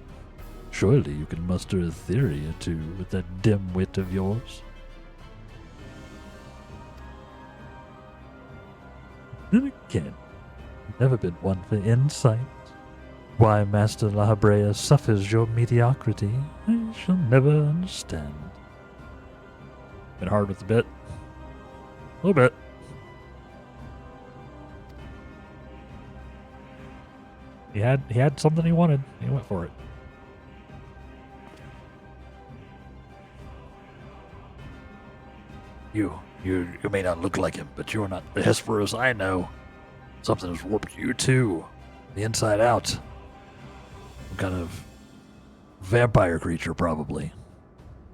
Surely you can muster a theory or two with that dim wit of yours. Then again, I've never been one for insight. Why Master La Habrea suffers your mediocrity, I shall never understand. Been hard with the bit. A little bit. He had something he wanted. He went for it. You may not look like him, but you're not the Hesperos I know. Something has warped you too, the inside out. Some kind of vampire creature, probably.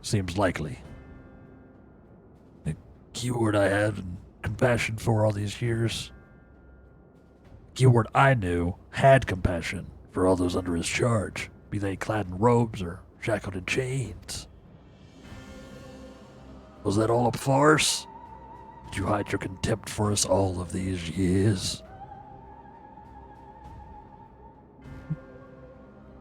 Seems likely. The keyword I had and compassion for all these years. Keyword I knew had compassion for all those under his charge, be they clad in robes or shackled in chains. Was that all a farce? Did you hide your contempt for us all of these years?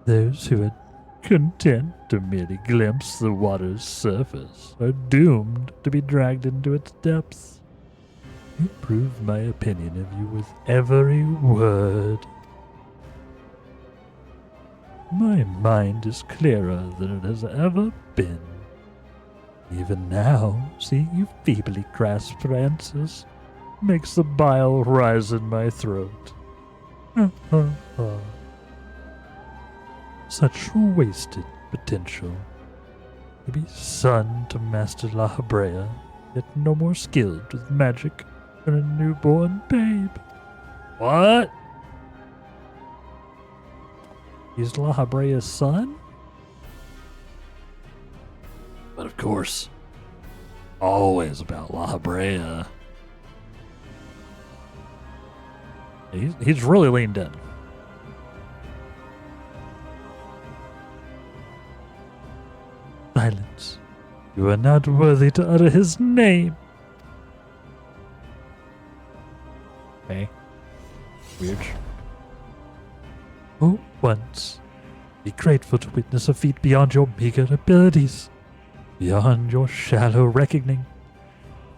Those who are content to merely glimpse the water's surface are doomed to be dragged into its depths. You prove my opinion of you with every word. My mind is clearer than it has ever been. Even now, seeing you feebly grasp for answers makes the bile rise in my throat. Such wasted potential. To be son to Master La Habrea, yet no more skilled with magic than a newborn babe. What? He's La Habrea's son? But of course, always about La Habrea. He's really leaned in. Silence. You are not worthy to utter his name. Okay. Weird. Oh, once. Be grateful to witness a feat beyond your meager abilities. Beyond your shallow reckoning.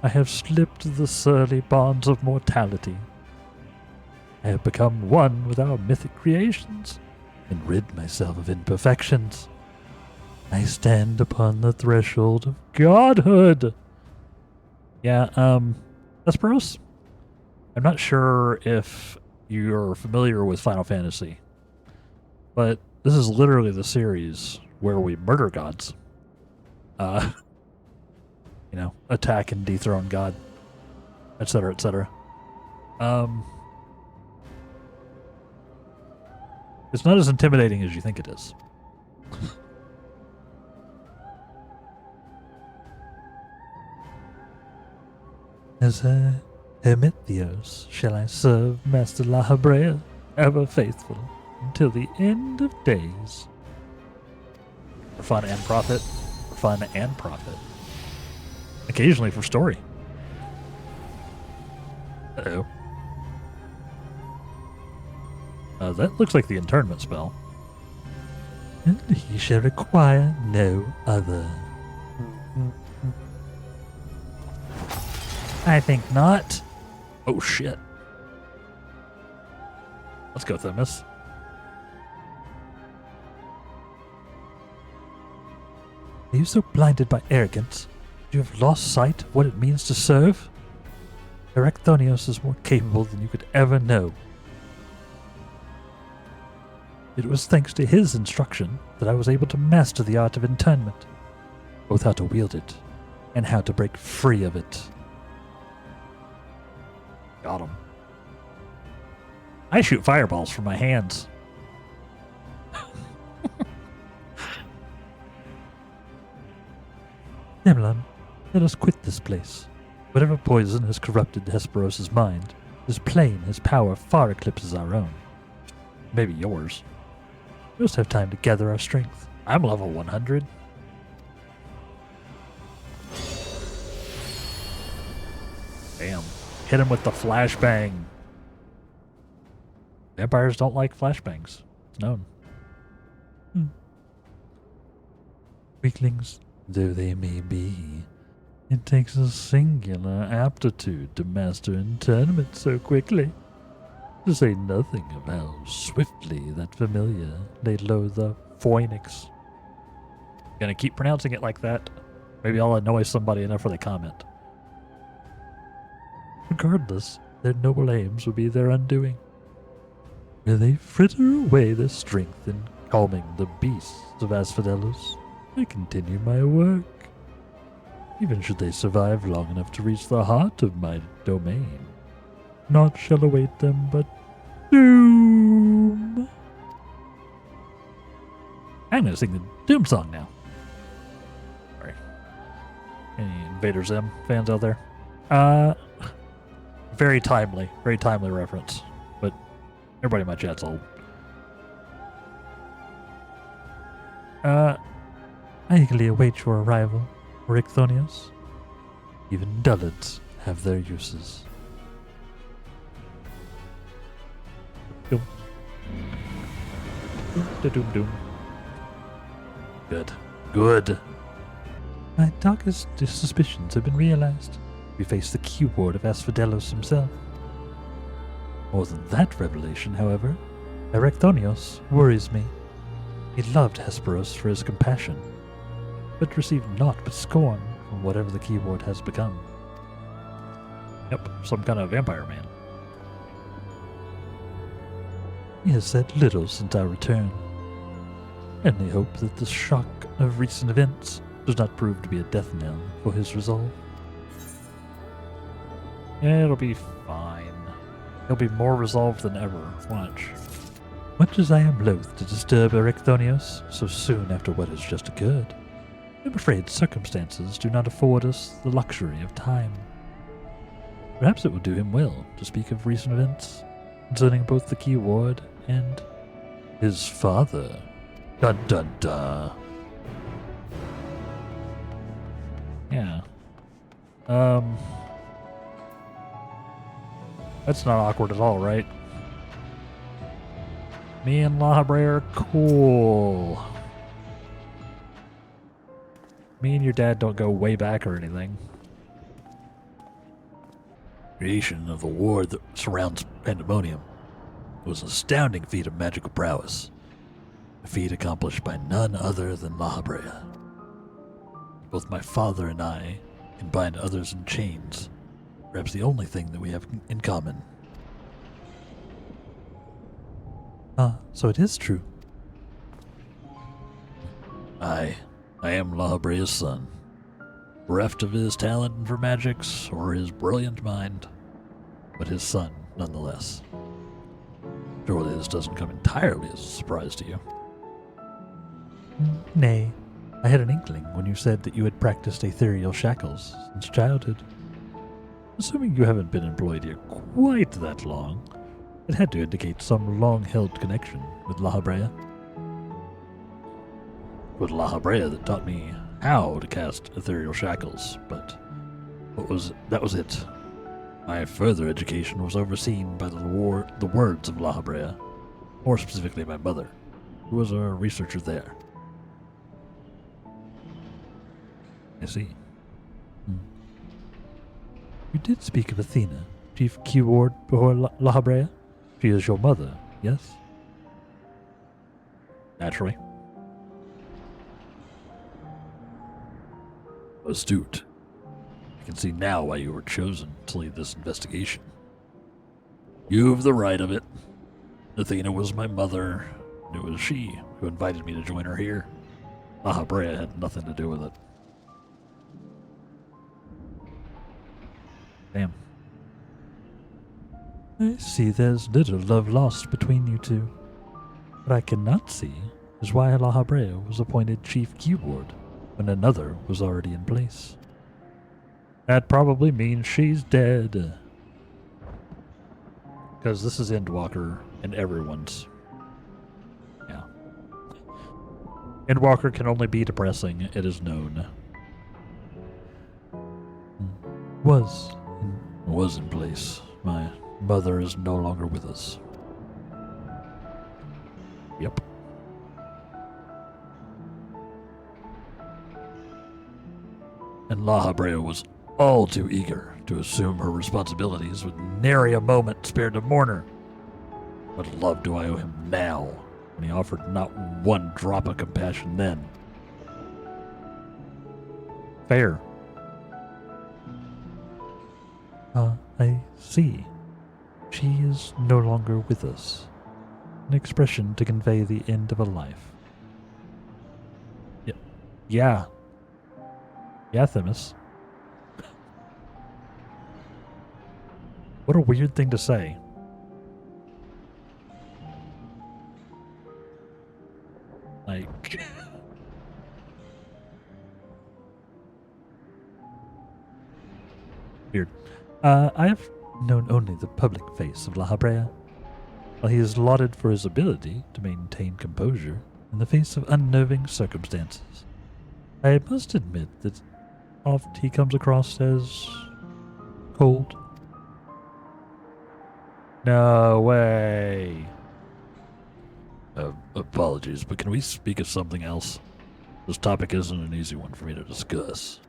I have slipped the surly bonds of mortality. I have become one with our mythic creations, and rid myself of imperfections. I stand upon the threshold of godhood. Yeah, Hesperos? I'm not sure if you're familiar with Final Fantasy, but this is literally the series where we murder gods. Uh, attack and dethrone God, etc., etc. It's not as intimidating as you think it is. As Hermithios shall I serve Master Lahabrea, ever faithful, until the end of days. For fun and profit. For fun and profit. Occasionally for story. Uh-oh. That looks like the internment spell. And he shall require no other. I think not. Oh shit. Let's go, Themis. Are you so blinded by arrogance? You have lost sight of what it means to serve? Erichthonios is more capable than you could ever know. It was thanks to his instruction that I was able to master the art of internment, both how to wield it and how to break free of it. Got him. I shoot fireballs from my hands. Adamalon, let us quit this place. Whatever poison has corrupted Hesperos' mind, it is plain his power far eclipses our own. Maybe yours. We must have time to gather our strength. I'm level 100. Damn. Hit him with the flashbang. Vampires don't like flashbangs. It's known. Weaklings though they may be, it takes a singular aptitude to master internment so quickly. To say nothing of how swiftly that familiar laid low the Phoinix. Gonna keep pronouncing it like that. Maybe I'll annoy somebody enough for they comment. Regardless, their noble aims will be their undoing. Will they fritter away their strength in calming the beasts of Asphodelos, I continue my work. Even should they survive long enough to reach the heart of my domain, naught shall await them but doom. I'm gonna sing the Doom song now. Sorry. Any Invader Zim fans out there? Very timely reference, but everybody in my chat's old. I eagerly await your arrival, Erichthonios. Even dullards have their uses. Doom. Doom, doom. Good. Good. My darkest suspicions have been realized. We face the keyboard of Asphodelos himself. More than that revelation, however, Erichthonios worries me. He loved Hesperos for his compassion, but received naught but scorn from whatever the keyboard has become. Yep, some kind of vampire man. He has said little since our return. I only hope that the shock of recent events does not prove to be a death knell for his resolve. Yeah, it'll be fine. He'll be more resolved than ever. Watch. Much as I am loath to disturb Erichthonios so soon after what has just occurred, I'm afraid circumstances do not afford us the luxury of time. Perhaps it will do him well to speak of recent events concerning both the keyword and his father. Dun dun dun. Yeah. That's not awkward at all, right? Me and Lahabrea are cool. Me and your dad don't go way back or anything. Creation of the ward that surrounds Pandaemonium was an astounding feat of magical prowess. A feat accomplished by none other than Lahabrea. Both my father and I can bind others in chains. Perhaps the only thing that we have in common. Ah, so it is true. I am Lahabrea's son. Bereft of his talent for magics or his brilliant mind, but his son nonetheless. Surely this doesn't come entirely as a surprise to you. Nay, I had an inkling when you said that you had practiced ethereal shackles since childhood. Assuming you haven't been employed here quite that long, it had to indicate some long-held connection with Lahabrea. It was Lahabrea that taught me how to cast ethereal shackles, but that was it. My further education was overseen by the words of Lahabrea, more specifically my mother, who was a researcher there. I see. You did speak of Athena, Chief Keyword before Lahabrea. She is your mother, yes? Naturally. Astute. I can see now why you were chosen to lead this investigation. You've the right of it. Athena was my mother, and it was she who invited me to join her here. Lahabrea had nothing to do with it. Damn. I see there's little love lost between you two. What I cannot see is why Lahabrea was appointed Chief Keyword when another was already in place. That probably means she's dead. Because this is Endwalker and everyone's. Yeah. Endwalker can only be depressing, it is known. Was in place. My mother is no longer with us. Yep. And Lahabrea was all too eager to assume her responsibilities with nary a moment spared to mourn her. What love do I owe him now, when he offered not one drop of compassion then? Fair. I see. She is no longer with us. An expression to convey the end of a life. Yeah. Yeah, Themis. What a weird thing to say. Like... Weird. I have known only the public face of Lahabrea. While he is lauded for his ability to maintain composure in the face of unnerving circumstances, I must admit that oft he comes across as cold. No way. Apologies, but can we speak of something else? This topic isn't an easy one for me to discuss.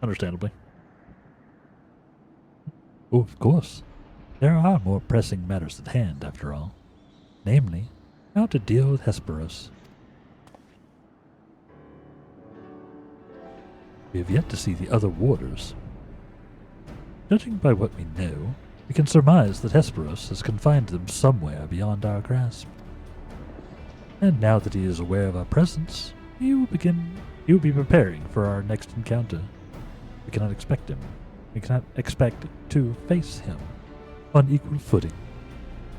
Understandably. Oh, of course. There are more pressing matters at hand, after all. Namely, how to deal with Hesperos. We have yet to see the other warders. Judging by what we know, we can surmise that Hesperos has confined them somewhere beyond our grasp. And now that he is aware of our presence, he will be preparing for our next encounter. We cannot expect to face him on equal footing.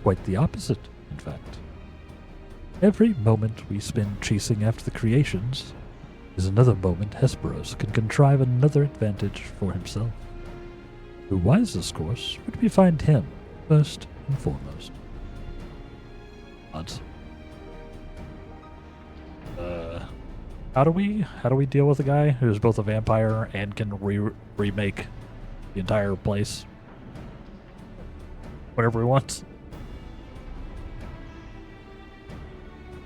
Quite the opposite, in fact. Every moment we spend chasing after the creations is another moment Hesperos can contrive another advantage for himself. The wisest course would be find him first and foremost. Odds. How do we deal with a guy who's both a vampire and can remake the entire place whatever he wants?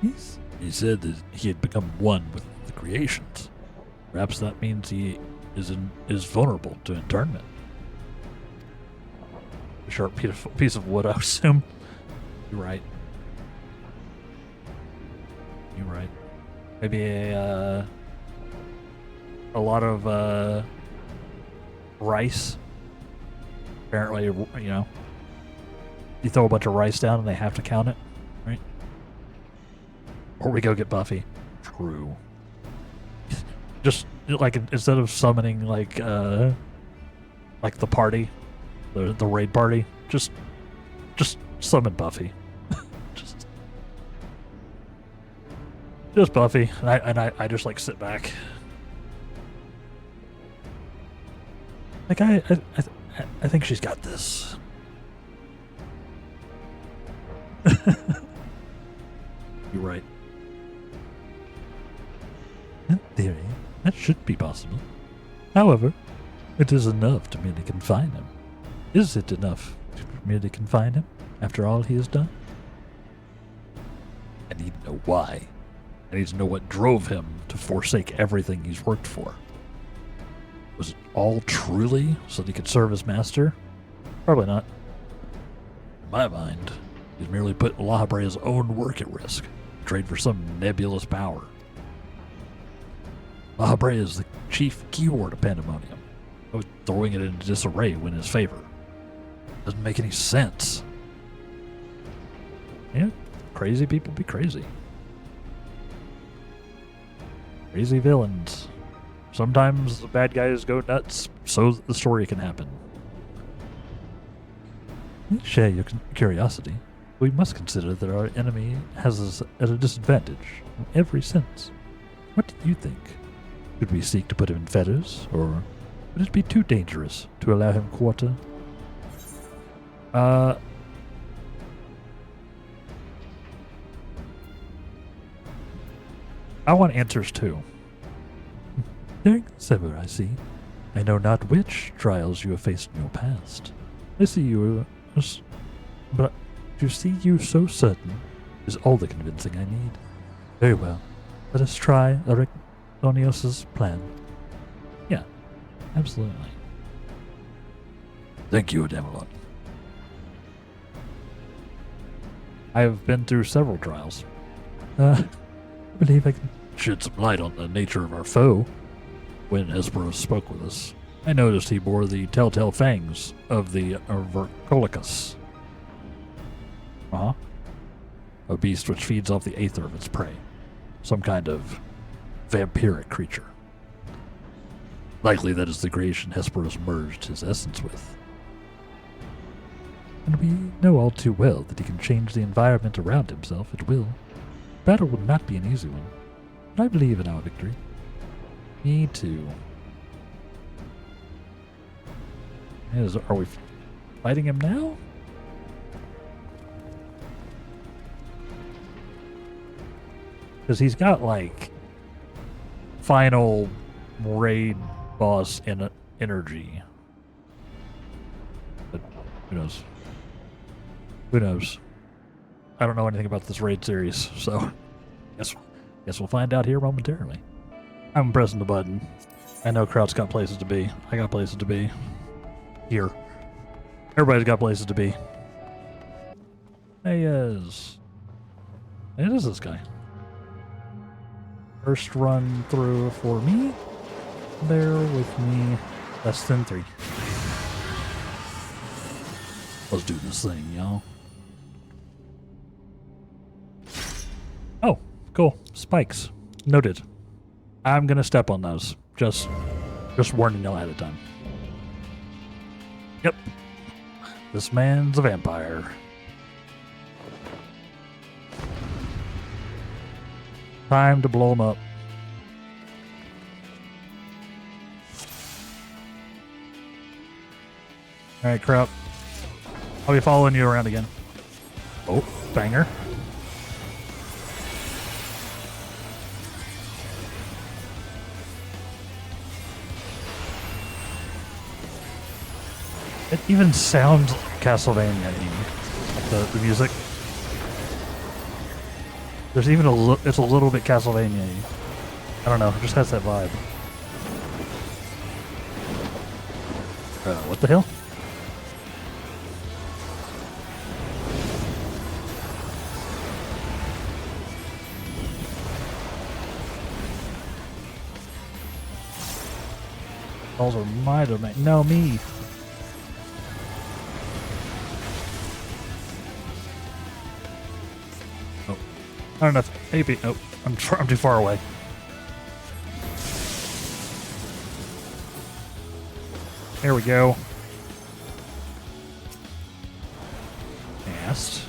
He said that he had become one with the creations. Perhaps that means he is vulnerable to internment. A sharp piece of wood, I assume. You're right. Maybe a lot of rice. Apparently, you know, you throw a bunch of rice down and they have to count it, right? Or we go get Buffy. True. Just like instead of summoning like the party, the raid party, just summon Buffy. just Buffy, and I just like sit back. Like I think she's got this. You're right. In theory, that should be possible. However, it is enough to merely confine him. Is it enough to merely confine him after all he has done? I need to know why. I need to know what drove him to forsake everything he's worked for. Was it all truly so that he could serve his master? Probably not. In my mind, he's merely put La Habrea's own work at risk, trade for some nebulous power. La Habrea is the chief keyword of Pandaemonium. Throwing it into disarray will in his favor. Doesn't make any sense. Yeah, crazy people be crazy. Crazy villains. Sometimes the bad guys go nuts so that the story can happen. I share your curiosity. We must consider that our enemy has us at a disadvantage in every sense. What do you think? Should we seek to put him in fetters, or would it be too dangerous to allow him quarter? I want answers too. Daring sever, I see. I know not which trials you have faced in your past. I see you, but to see you so certain is all the convincing I need. Very well. Let us try Erichthonios' plan. Yeah, absolutely. Thank you, Adamalon. I have been through several trials. I believe I can shed some light on the nature of our foe. When Hesperos spoke with us, I noticed he bore the telltale fangs of the Erichthonios. A beast which feeds off the aether of its prey. Some kind of vampiric creature. Likely that is the creation Hesperos merged his essence with. And we know all too well that he can change the environment around himself at will. Battle will not be an easy one, but I believe in our victory. Me too. Are we fighting him now? Because he's got like final raid boss energy. But who knows? Who knows? I don't know anything about this raid series, so guess we'll find out here momentarily. I'm pressing the button. I know Kraut's got places to be. I got places to be. Here. Everybody's got places to be. Hey, yes. It is this guy. First run through for me. Bear with me. Less than 3. Let's do this thing, y'all. Oh, cool. Spikes. Noted. I'm gonna step on those. Just warning y'all ahead of time. Yep. This man's a vampire. Time to blow him up. Alright, Kraut. I'll be following you around again. Oh, banger. It even sounds like Castlevania-y, the music. There's even it's a little bit Castlevania-y. I don't know, it just has that vibe. What the hell? Those are my domain. No, me. Oh, not enough AP. Nope, I'm too far away. There we go. Fast.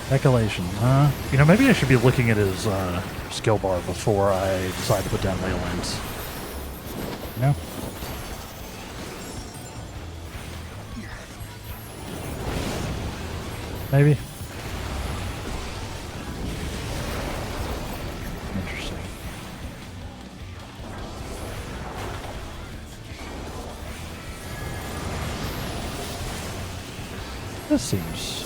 Speculation, huh? You know, maybe I should be looking at his skill bar before I decide to put down ley lines. No? Maybe? Interesting. This seems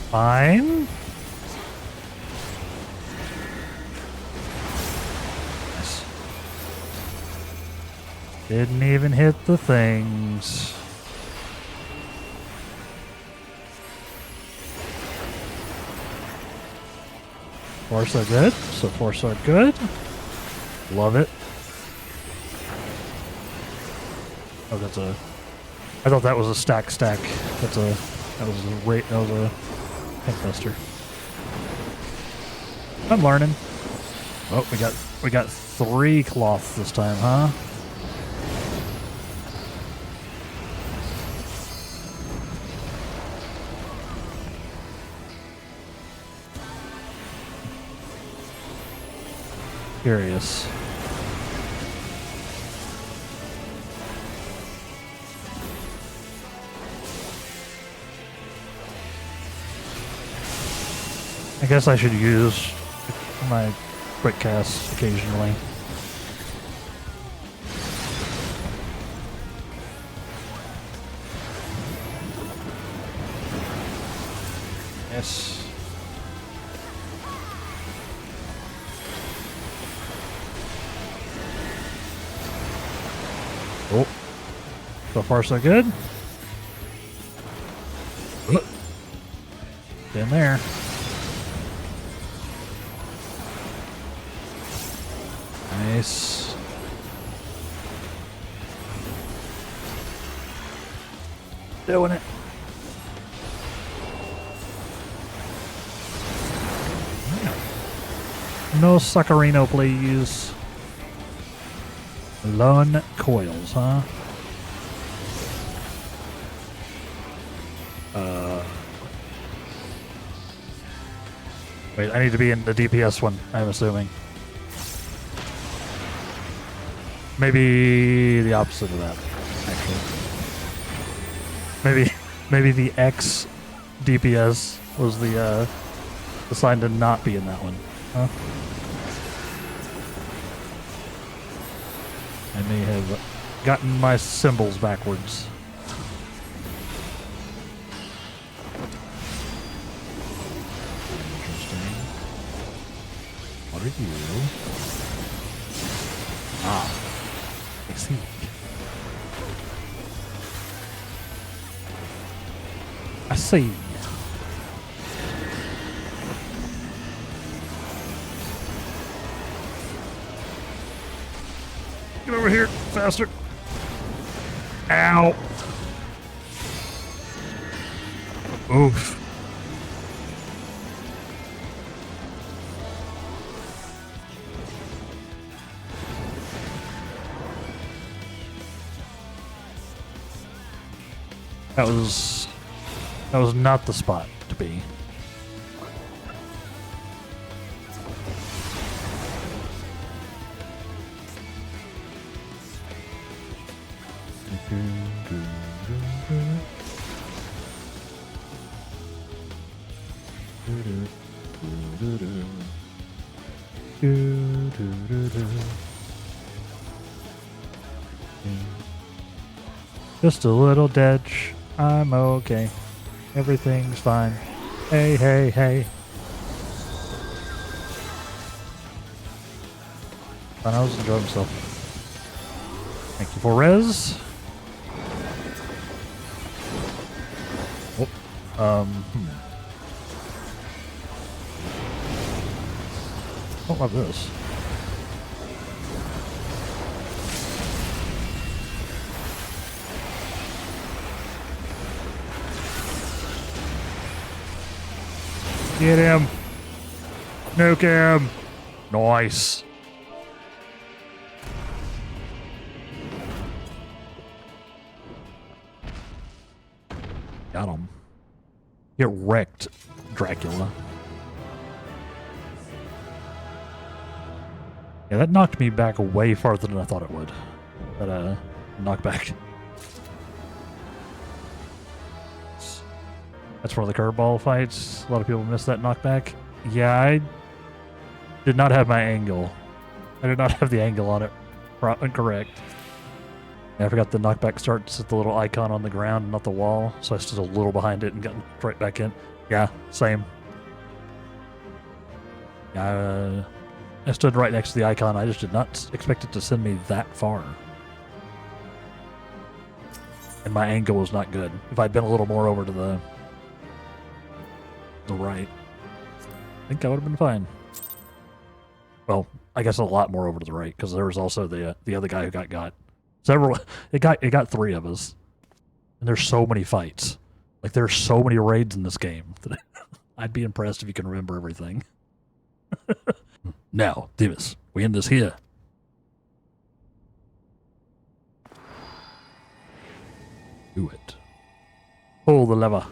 fine. Yes. Didn't even hit the things. Far so good. So far so good. Love it. Oh, that's a. I thought that was a stack. That was a headbuster. I'm learning. Oh, we got 3 cloths this time, huh? Curious. I guess I should use my quick cast occasionally. Yes. Oh. So far so good. In there. Nice. Doing it. No Suckerino, please. Lone coils, huh? Wait, I need to be in the DPS one, I'm assuming. Maybe the opposite of that, actually. Maybe the X DPS was the sign to not be in that one. Huh? I may have gotten my symbols backwards. Interesting. What are you? Ah. I see. I see. Get over here, faster. Ow. Oof. That was not the spot to be. Just a little dedge. I'm okay. Everything's fine. Hey, hey, hey. Thanos enjoy himself. Thank you for res. Oh, Don't love this. Get him! Nuke him! Nice. Got him. Get wrecked, Dracula. Yeah, that knocked me back way farther than I thought it would. That knockback. That's one of the curveball fights. A lot of people miss that knockback. Yeah, I did not have my angle. I did not have the angle on it correct. Yeah, I forgot the knockback starts at the little icon on the ground, not the wall. So I stood a little behind it and got right back in. Yeah, same. Yeah, I stood right next to the icon. I just did not expect it to send me that far. And my angle was not good. If I'd been a little more over to the right, I think I would have been fine. Well, I guess a lot more over to the right, because there was also the other guy who got. Several. It got 3 of us. And there's so many fights. Like, there's so many raids in this game that I'd be impressed if you can remember everything. Now, Demas, we end this here. Do it. Pull the lever.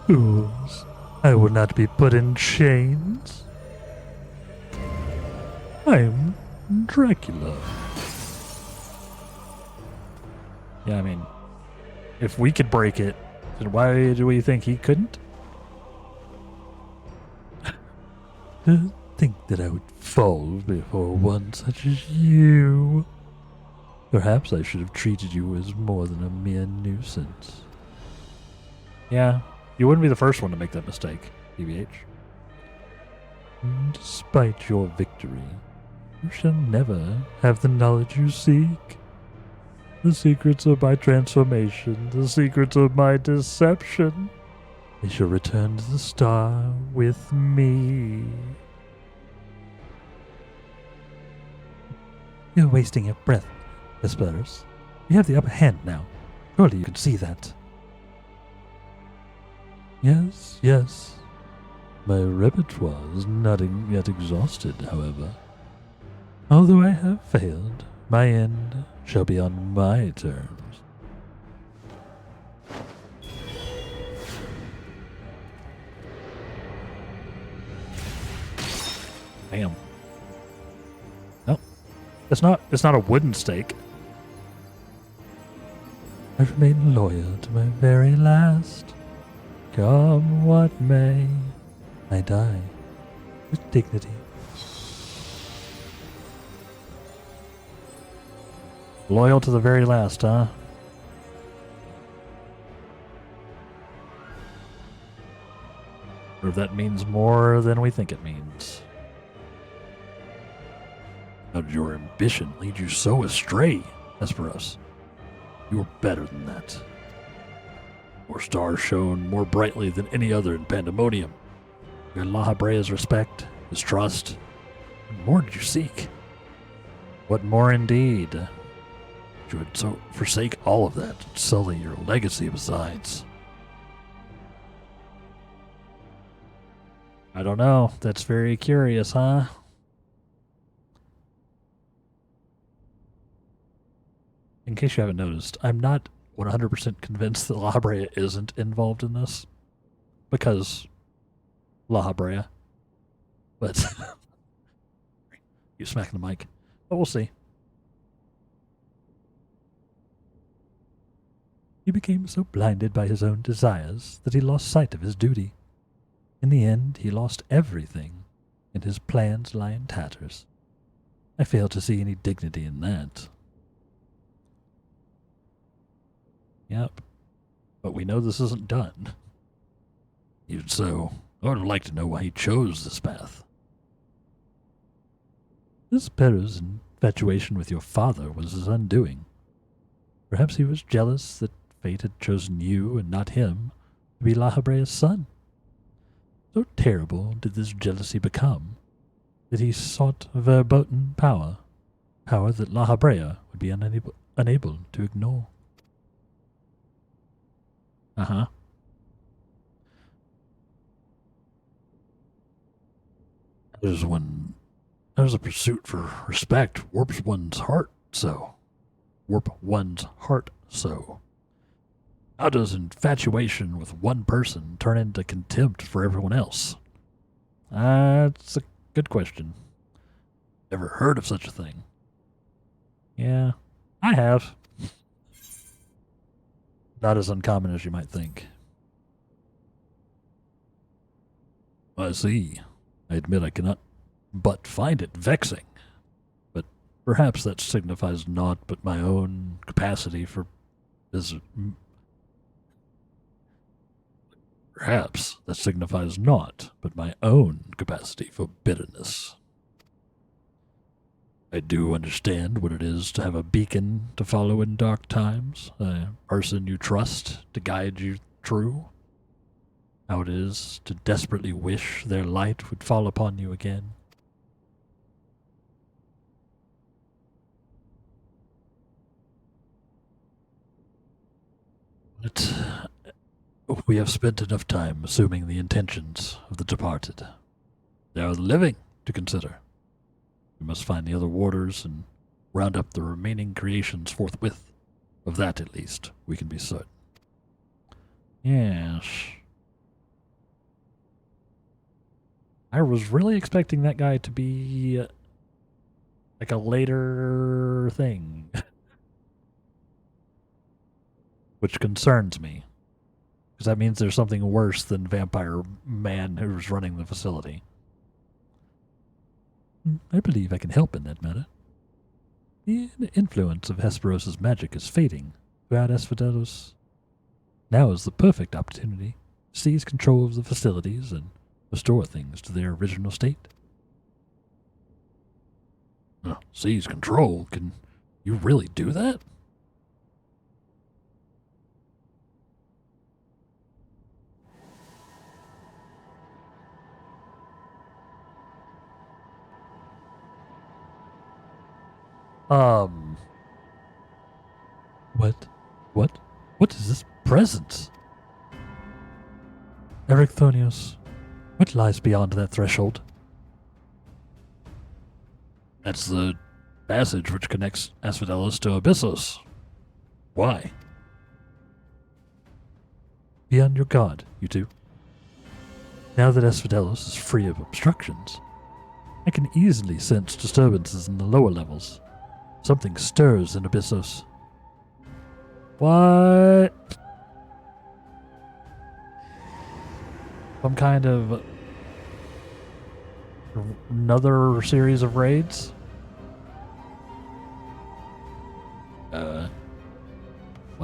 Fools, I will not be put in chains. I'm Dracula. Yeah, I mean, if we could break it, then why do we think he couldn't? To think that I would fall before one such as you. Perhaps I should have treated you as more than a mere nuisance. Yeah, you wouldn't be the first one to make that mistake, TBH. Despite your victory, you shall never have the knowledge you seek. The secrets of my transformation, the secrets of my deception. They shall return to the star with me. You're wasting your breath, Hesperos. You have the upper hand now. Surely you can see that. Yes, yes. My repertoire is not yet exhausted, however. Although I have failed, my end shall be on my terms. Damn. No. It's not a wooden stake. I remain loyal to my very last. Come what may, I die with dignity. Loyal to the very last, huh? Or if that means more than we think it means. How did your ambition lead you so astray, Hesperos? You were better than that. Your star shone more brightly than any other in Pandaemonium. You had La Habrea's respect, his trust. What more did you seek? What more indeed? You would so forsake all of that, sully your legacy besides. I don't know. That's very curious, huh? In case you haven't noticed, I'm not 100% convinced that La Habrea isn't involved in this. Because La Habrea. But you smacking the mic. But we'll see. He became so blinded by his own desires that he lost sight of his duty. In the end, he lost everything, and his plans lie in tatters. I fail to see any dignity in that. Yep. But we know this isn't done. Even so, I would like to know why he chose this path. Hesperos' infatuation with your father was his undoing. Perhaps he was jealous that fate had chosen you and not him to be La Habrea's son. So terrible did this jealousy become that he sought verboten power, Power that La Habrea would be unable to ignore. Uh-huh. There's a pursuit for respect warps one's heart so. Warp one's heart so. How does infatuation with one person turn into contempt for everyone else? That's a good question. Never heard of such a thing. Yeah, I have. Not as uncommon as you might think. I see. I admit I cannot but find it vexing. But perhaps that signifies naught but my own capacity for Perhaps that signifies naught but my own capacity for bitterness. I do understand what it is to have a beacon to follow in dark times, a person you trust to guide you through. How it is to desperately wish their light would fall upon you again. But we have spent enough time assuming the intentions of the departed. There are the living to consider. We must find the other warders and round up the remaining creations forthwith. Of that, at least, we can be certain. Yes. I was really expecting that guy to be like a later thing. Which concerns me. Because that means there's something worse than Vampire Man who's running the facility. I believe I can help in that matter. The influence of Hesperos' magic is fading throughout Asphodelos. Now is the perfect opportunity to seize control of the facilities and restore things to their original state. Seize control? Can you really do that? What is this presence? Erichthonios, what lies beyond that threshold? That's the passage which connects Asphodelos to Abyssos. Why? Be on your guard, you two. Now that Asphodelos is free of obstructions, I can easily sense disturbances in the lower levels. Something stirs in Abyssos. What? Some kind of another series of raids? Why'd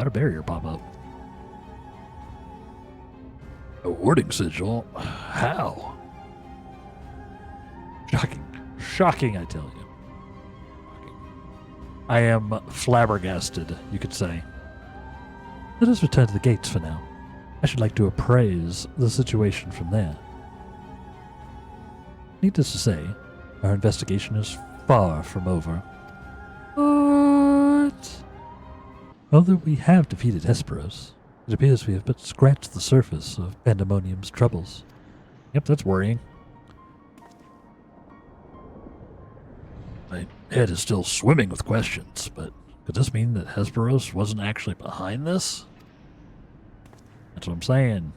a barrier pop up? A warding sigil? How? Shocking, I tell you. I am flabbergasted, you could say. Let us return to the gates for now. I should like to appraise the situation from there. Needless to say, our investigation is far from over. But although we have defeated Hesperos, it appears we have but scratched the surface of Pandaemonium's troubles. Yep, that's worrying. My head is still swimming with questions, but could this mean that Hesperos wasn't actually behind this? That's what I'm saying.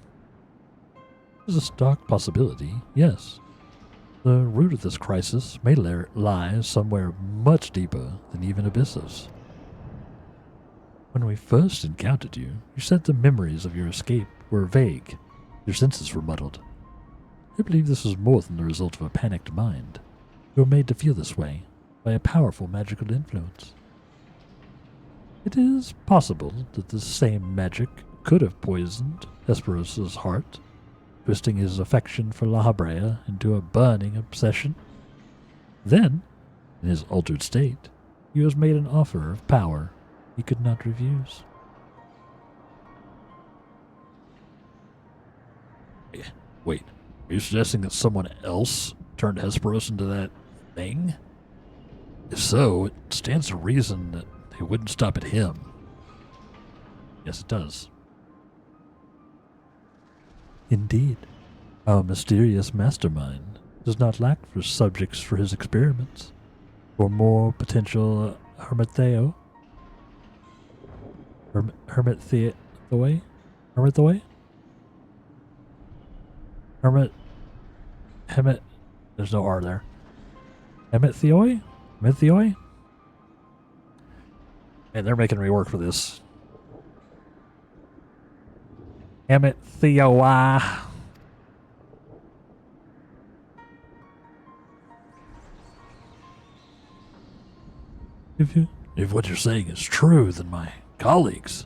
There's a stark possibility, yes. The root of this crisis may lie somewhere much deeper than even Abyssos. When we first encountered you, you said the memories of your escape were vague. Your senses were muddled. I believe this was more than the result of a panicked mind. You were made to feel this way by a powerful magical influence. It is possible that this same magic could have poisoned Hesperos' heart, twisting his affection for La Habrea into a burning obsession. Then, in his altered state, he was made an offer of power he could not refuse. Wait, are you suggesting that someone else turned Hesperos into that thing? If so, it stands to reason that they wouldn't stop at him. Yes, it does. Indeed, our mysterious mastermind does not lack for subjects for his experiments, or more potential hermithoi? There's no R there. Hermithoi? Hermithoi? Man, they're making me work for this. Hermithoi. If what you're saying is true, then my colleagues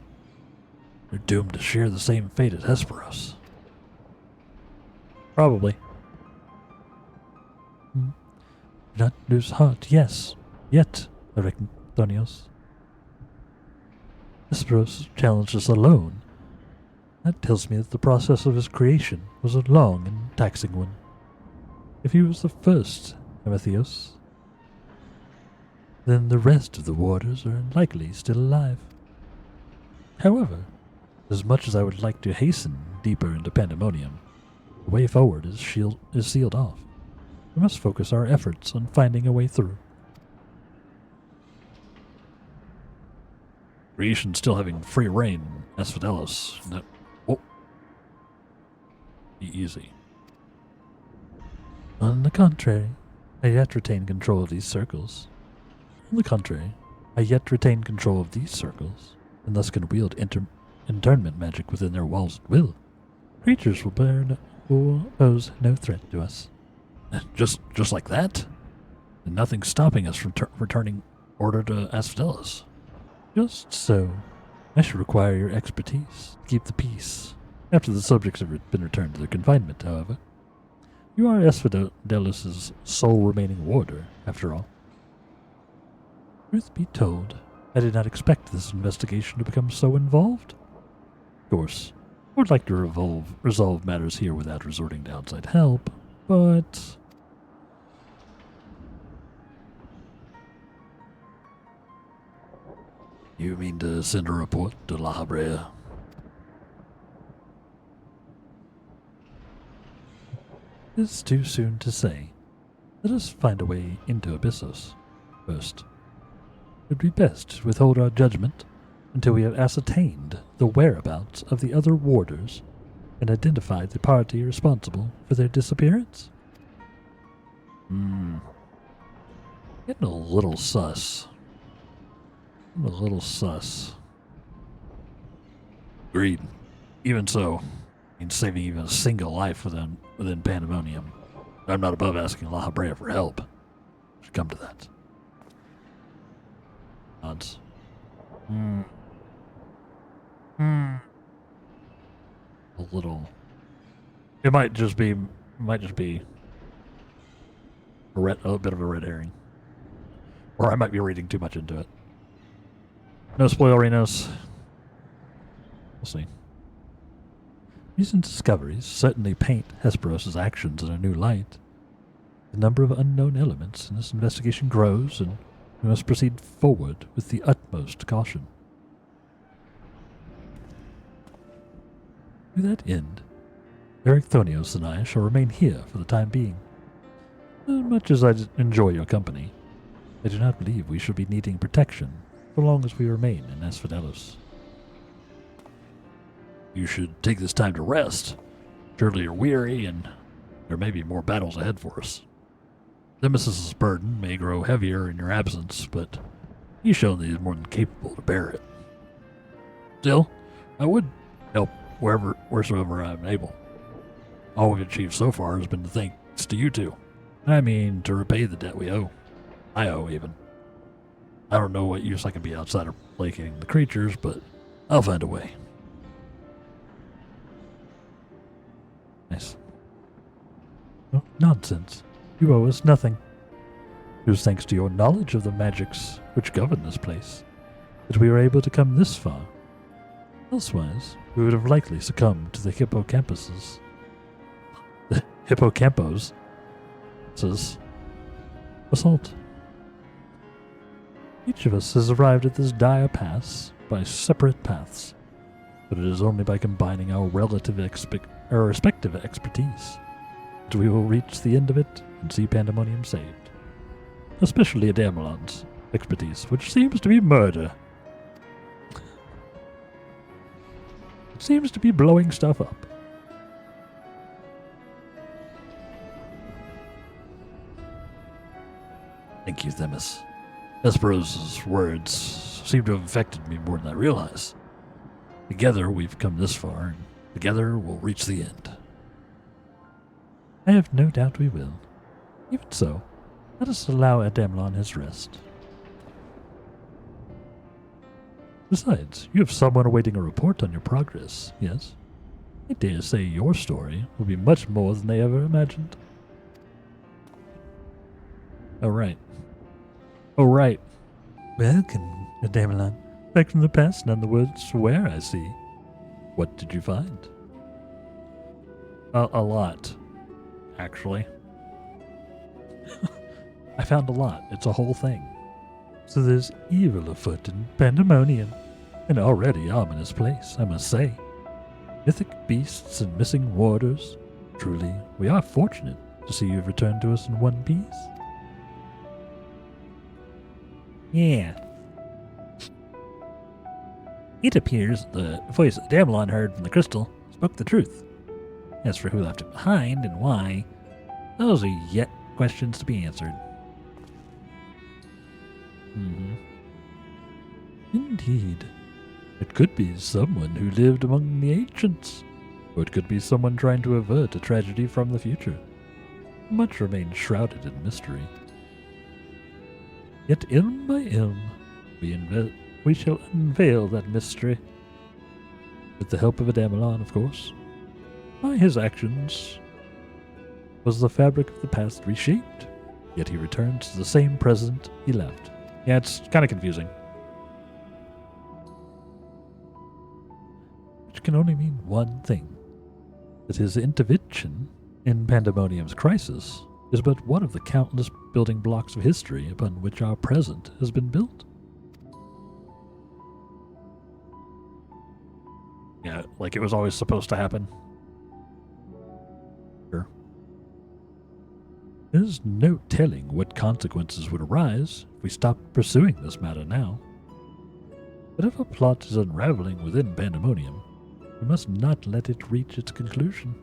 are doomed to share the same fate as Hesperos. Probably. Do not lose heart, yes. Yet, Erichthonios. Hesperos challenged us alone. That tells me that the process of his creation was a long and taxing one. If he was the first, Emethios, then the rest of the warders are likely still alive. However, as much as I would like to hasten deeper into Pandaemonium, the way forward is sealed off. We must focus our efforts on finding a way through. Creation still having free reign, Asphodelos. Be easy. On the contrary, I yet retain control of these circles. And thus can wield internment magic within their walls at will. Creatures will pose no threat to us. Just like that? And nothing's stopping us from returning order to Asphodelos. Just so. I should require your expertise to keep the peace. After the subjects have been returned to their confinement, however. You are Asphodelos' sole remaining warder, after all. Truth be told, I did not expect this investigation to become so involved. Of course, I would like to resolve matters here without resorting to outside help, but... You mean to send a report to La Habrea? It's too soon to say. Let us find a way into Abyssos first. It would be best to withhold our judgment until we have ascertained the whereabouts of the other warders and identified the party responsible for their disappearance. Getting a little sus. Agreed. Even so, in saving even a single life within Pandaemonium, I'm not above asking La Habrea for help. Should come to that. Odds. A little. It might just be a bit of a red herring, or I might be reading too much into it. No spoilerinos. We'll see. Recent discoveries certainly paint Hesperos' actions in a new light. The number of unknown elements in this investigation grows, and we must proceed forward with the utmost caution. To that end, Erichthonios and I shall remain here for the time being. As much as I enjoy your company, I do not believe we shall be needing protection so long as we remain in Asphodelos. You should take this time to rest. Surely you're weary, and there may be more battles ahead for us. Nemesis' burden may grow heavier in your absence, but he's shown that he's more than capable to bear it. Still, I would help wheresoever I'm able. All we've achieved so far has been thanks to you two. I mean, to repay the debt we owe. I owe, even. I don't know what use I can be outside of placating the creatures, but I'll find a way. Nice. Oh, nonsense. You owe us nothing. It was thanks to your knowledge of the magics which govern this place that we were able to come this far. Elsewise, we would have likely succumbed to the Hippokampos' assault. Each of us has arrived at this dire pass by separate paths, but it is only by combining our respective expertise that we will reach the end of it and see Pandaemonium saved. Especially Adamalon's expertise, which seems to be murder. It seems to be blowing stuff up. Thank you, Themis. Hesperos' words seem to have affected me more than I realize. Together we've come this far, and together we'll reach the end. I have no doubt we will. Even so, let us allow Adamalon his rest. Besides, you have someone awaiting a report on your progress, yes? I dare say your story will be much more than they ever imagined. Oh, right. Oh, right. Welcome, Adamalon. Back from the past, none the words for where, I see. What did you find? A lot, actually. I found a lot. It's a whole thing. So there's evil afoot in Pandaemonium. An already ominous place, I must say. Mythic beasts and missing warders. Truly, we are fortunate to see you've returned to us in one piece. Yeah. It appears the voice Adamalon heard from the crystal spoke the truth. As for who left it behind and why, those are yet questions to be answered. Indeed. It could be someone who lived among the ancients, or it could be someone trying to avert a tragedy from the future. Much remains shrouded in mystery. Yet ilm by ilm, we shall unveil that mystery. With the help of Adamalon, of course. By his actions was the fabric of the past reshaped, yet he returns to the same present he left. Yeah, it's kind of confusing. Which can only mean one thing. That his intervention in Pandaemonium's crisis is but one of the countless building blocks of history upon which our present has been built. Yeah, like it was always supposed to happen. Sure. There's no telling what consequences would arise if we stopped pursuing this matter now. But if a plot is unraveling within Pandaemonium, we must not let it reach its conclusion.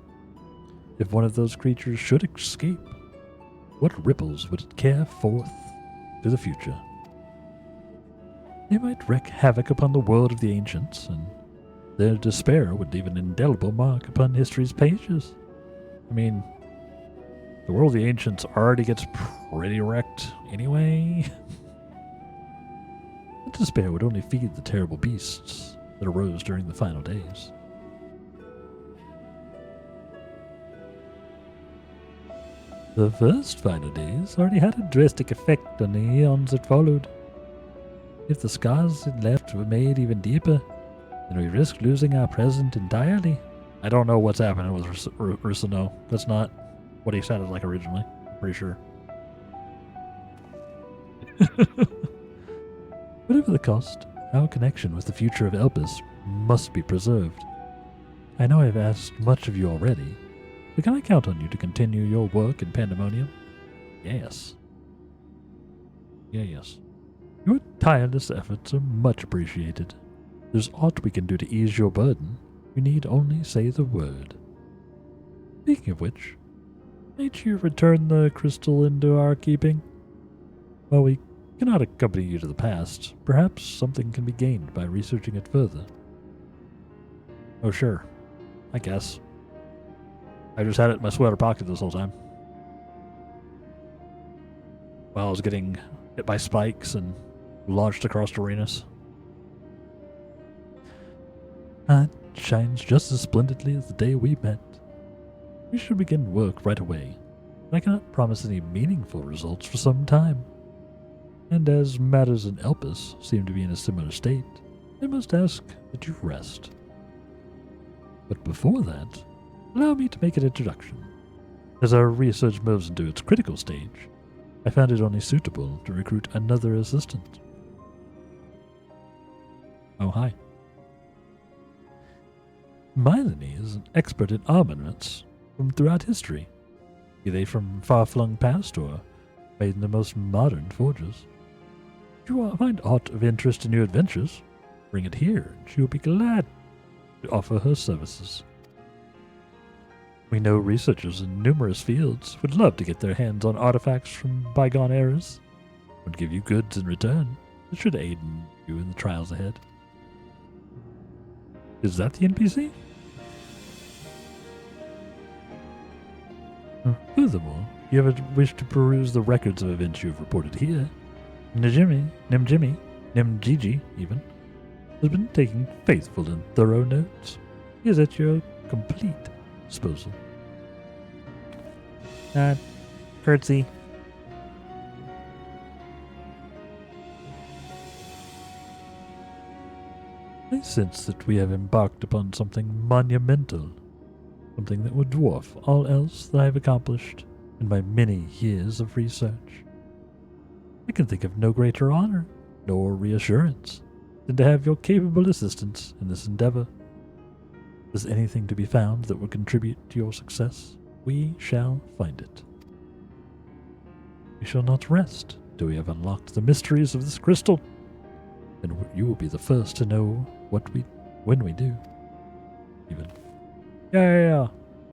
If one of those creatures should escape, what ripples would it carry forth to the future? They might wreak havoc upon the world of the ancients, and their despair would leave an indelible mark upon history's pages. I mean, the world of the ancients already gets pretty wrecked anyway. The despair would only feed the terrible beasts that arose during the final days. The first final days already had a drastic effect on the eons that followed. If the scars it left were made even deeper, then we risk losing our present entirely. I don't know what's happening with Rusano. That's not what he sounded like originally, I'm pretty sure. Whatever the cost, our connection with the future of Elpis must be preserved. I know I've asked much of you already, but can I count on you to continue your work in Pandaemonium? Yes. Yes. Your tireless efforts are much appreciated. If there's aught we can do to ease your burden, you need only say the word. Speaking of which, might you return the crystal into our keeping? While we cannot accompany you to the past, perhaps something can be gained by researching it further. Oh sure, I guess. I just had it in my sweater pocket this whole time. While I was getting hit by spikes and launched across arenas. It shines just as splendidly as the day we met. We should begin work right away, but I cannot promise any meaningful results for some time. And as matters in Elpis seem to be in a similar state, I must ask that you rest. But before that, allow me to make an introduction. As our research moves into its critical stage, I found it only suitable to recruit another assistant. Oh, hi. Mylene is an expert in armaments from throughout history, be they from far-flung past or made in the most modern forges. If you find aught of interest in your adventures, bring it here, and she will be glad to offer her services. We know researchers in numerous fields would love to get their hands on artifacts from bygone eras. Would give you goods in return that should aid you in the trials ahead. Is that the NPC? Furthermore, if you ever wish to peruse the records of events you have reported here, Nimgigi even, has been taking faithful and thorough notes. He is at your complete disposal. Curtsy. I sense that we have embarked upon something monumental, something that would dwarf all else that I have accomplished in my many years of research. I can think of no greater honor nor reassurance than to have your capable assistance in this endeavor. If there's anything to be found that will contribute to your success, we shall find it. We shall not rest till we have unlocked the mysteries of this crystal, and you will be the first to know when we do. Even. Yeah.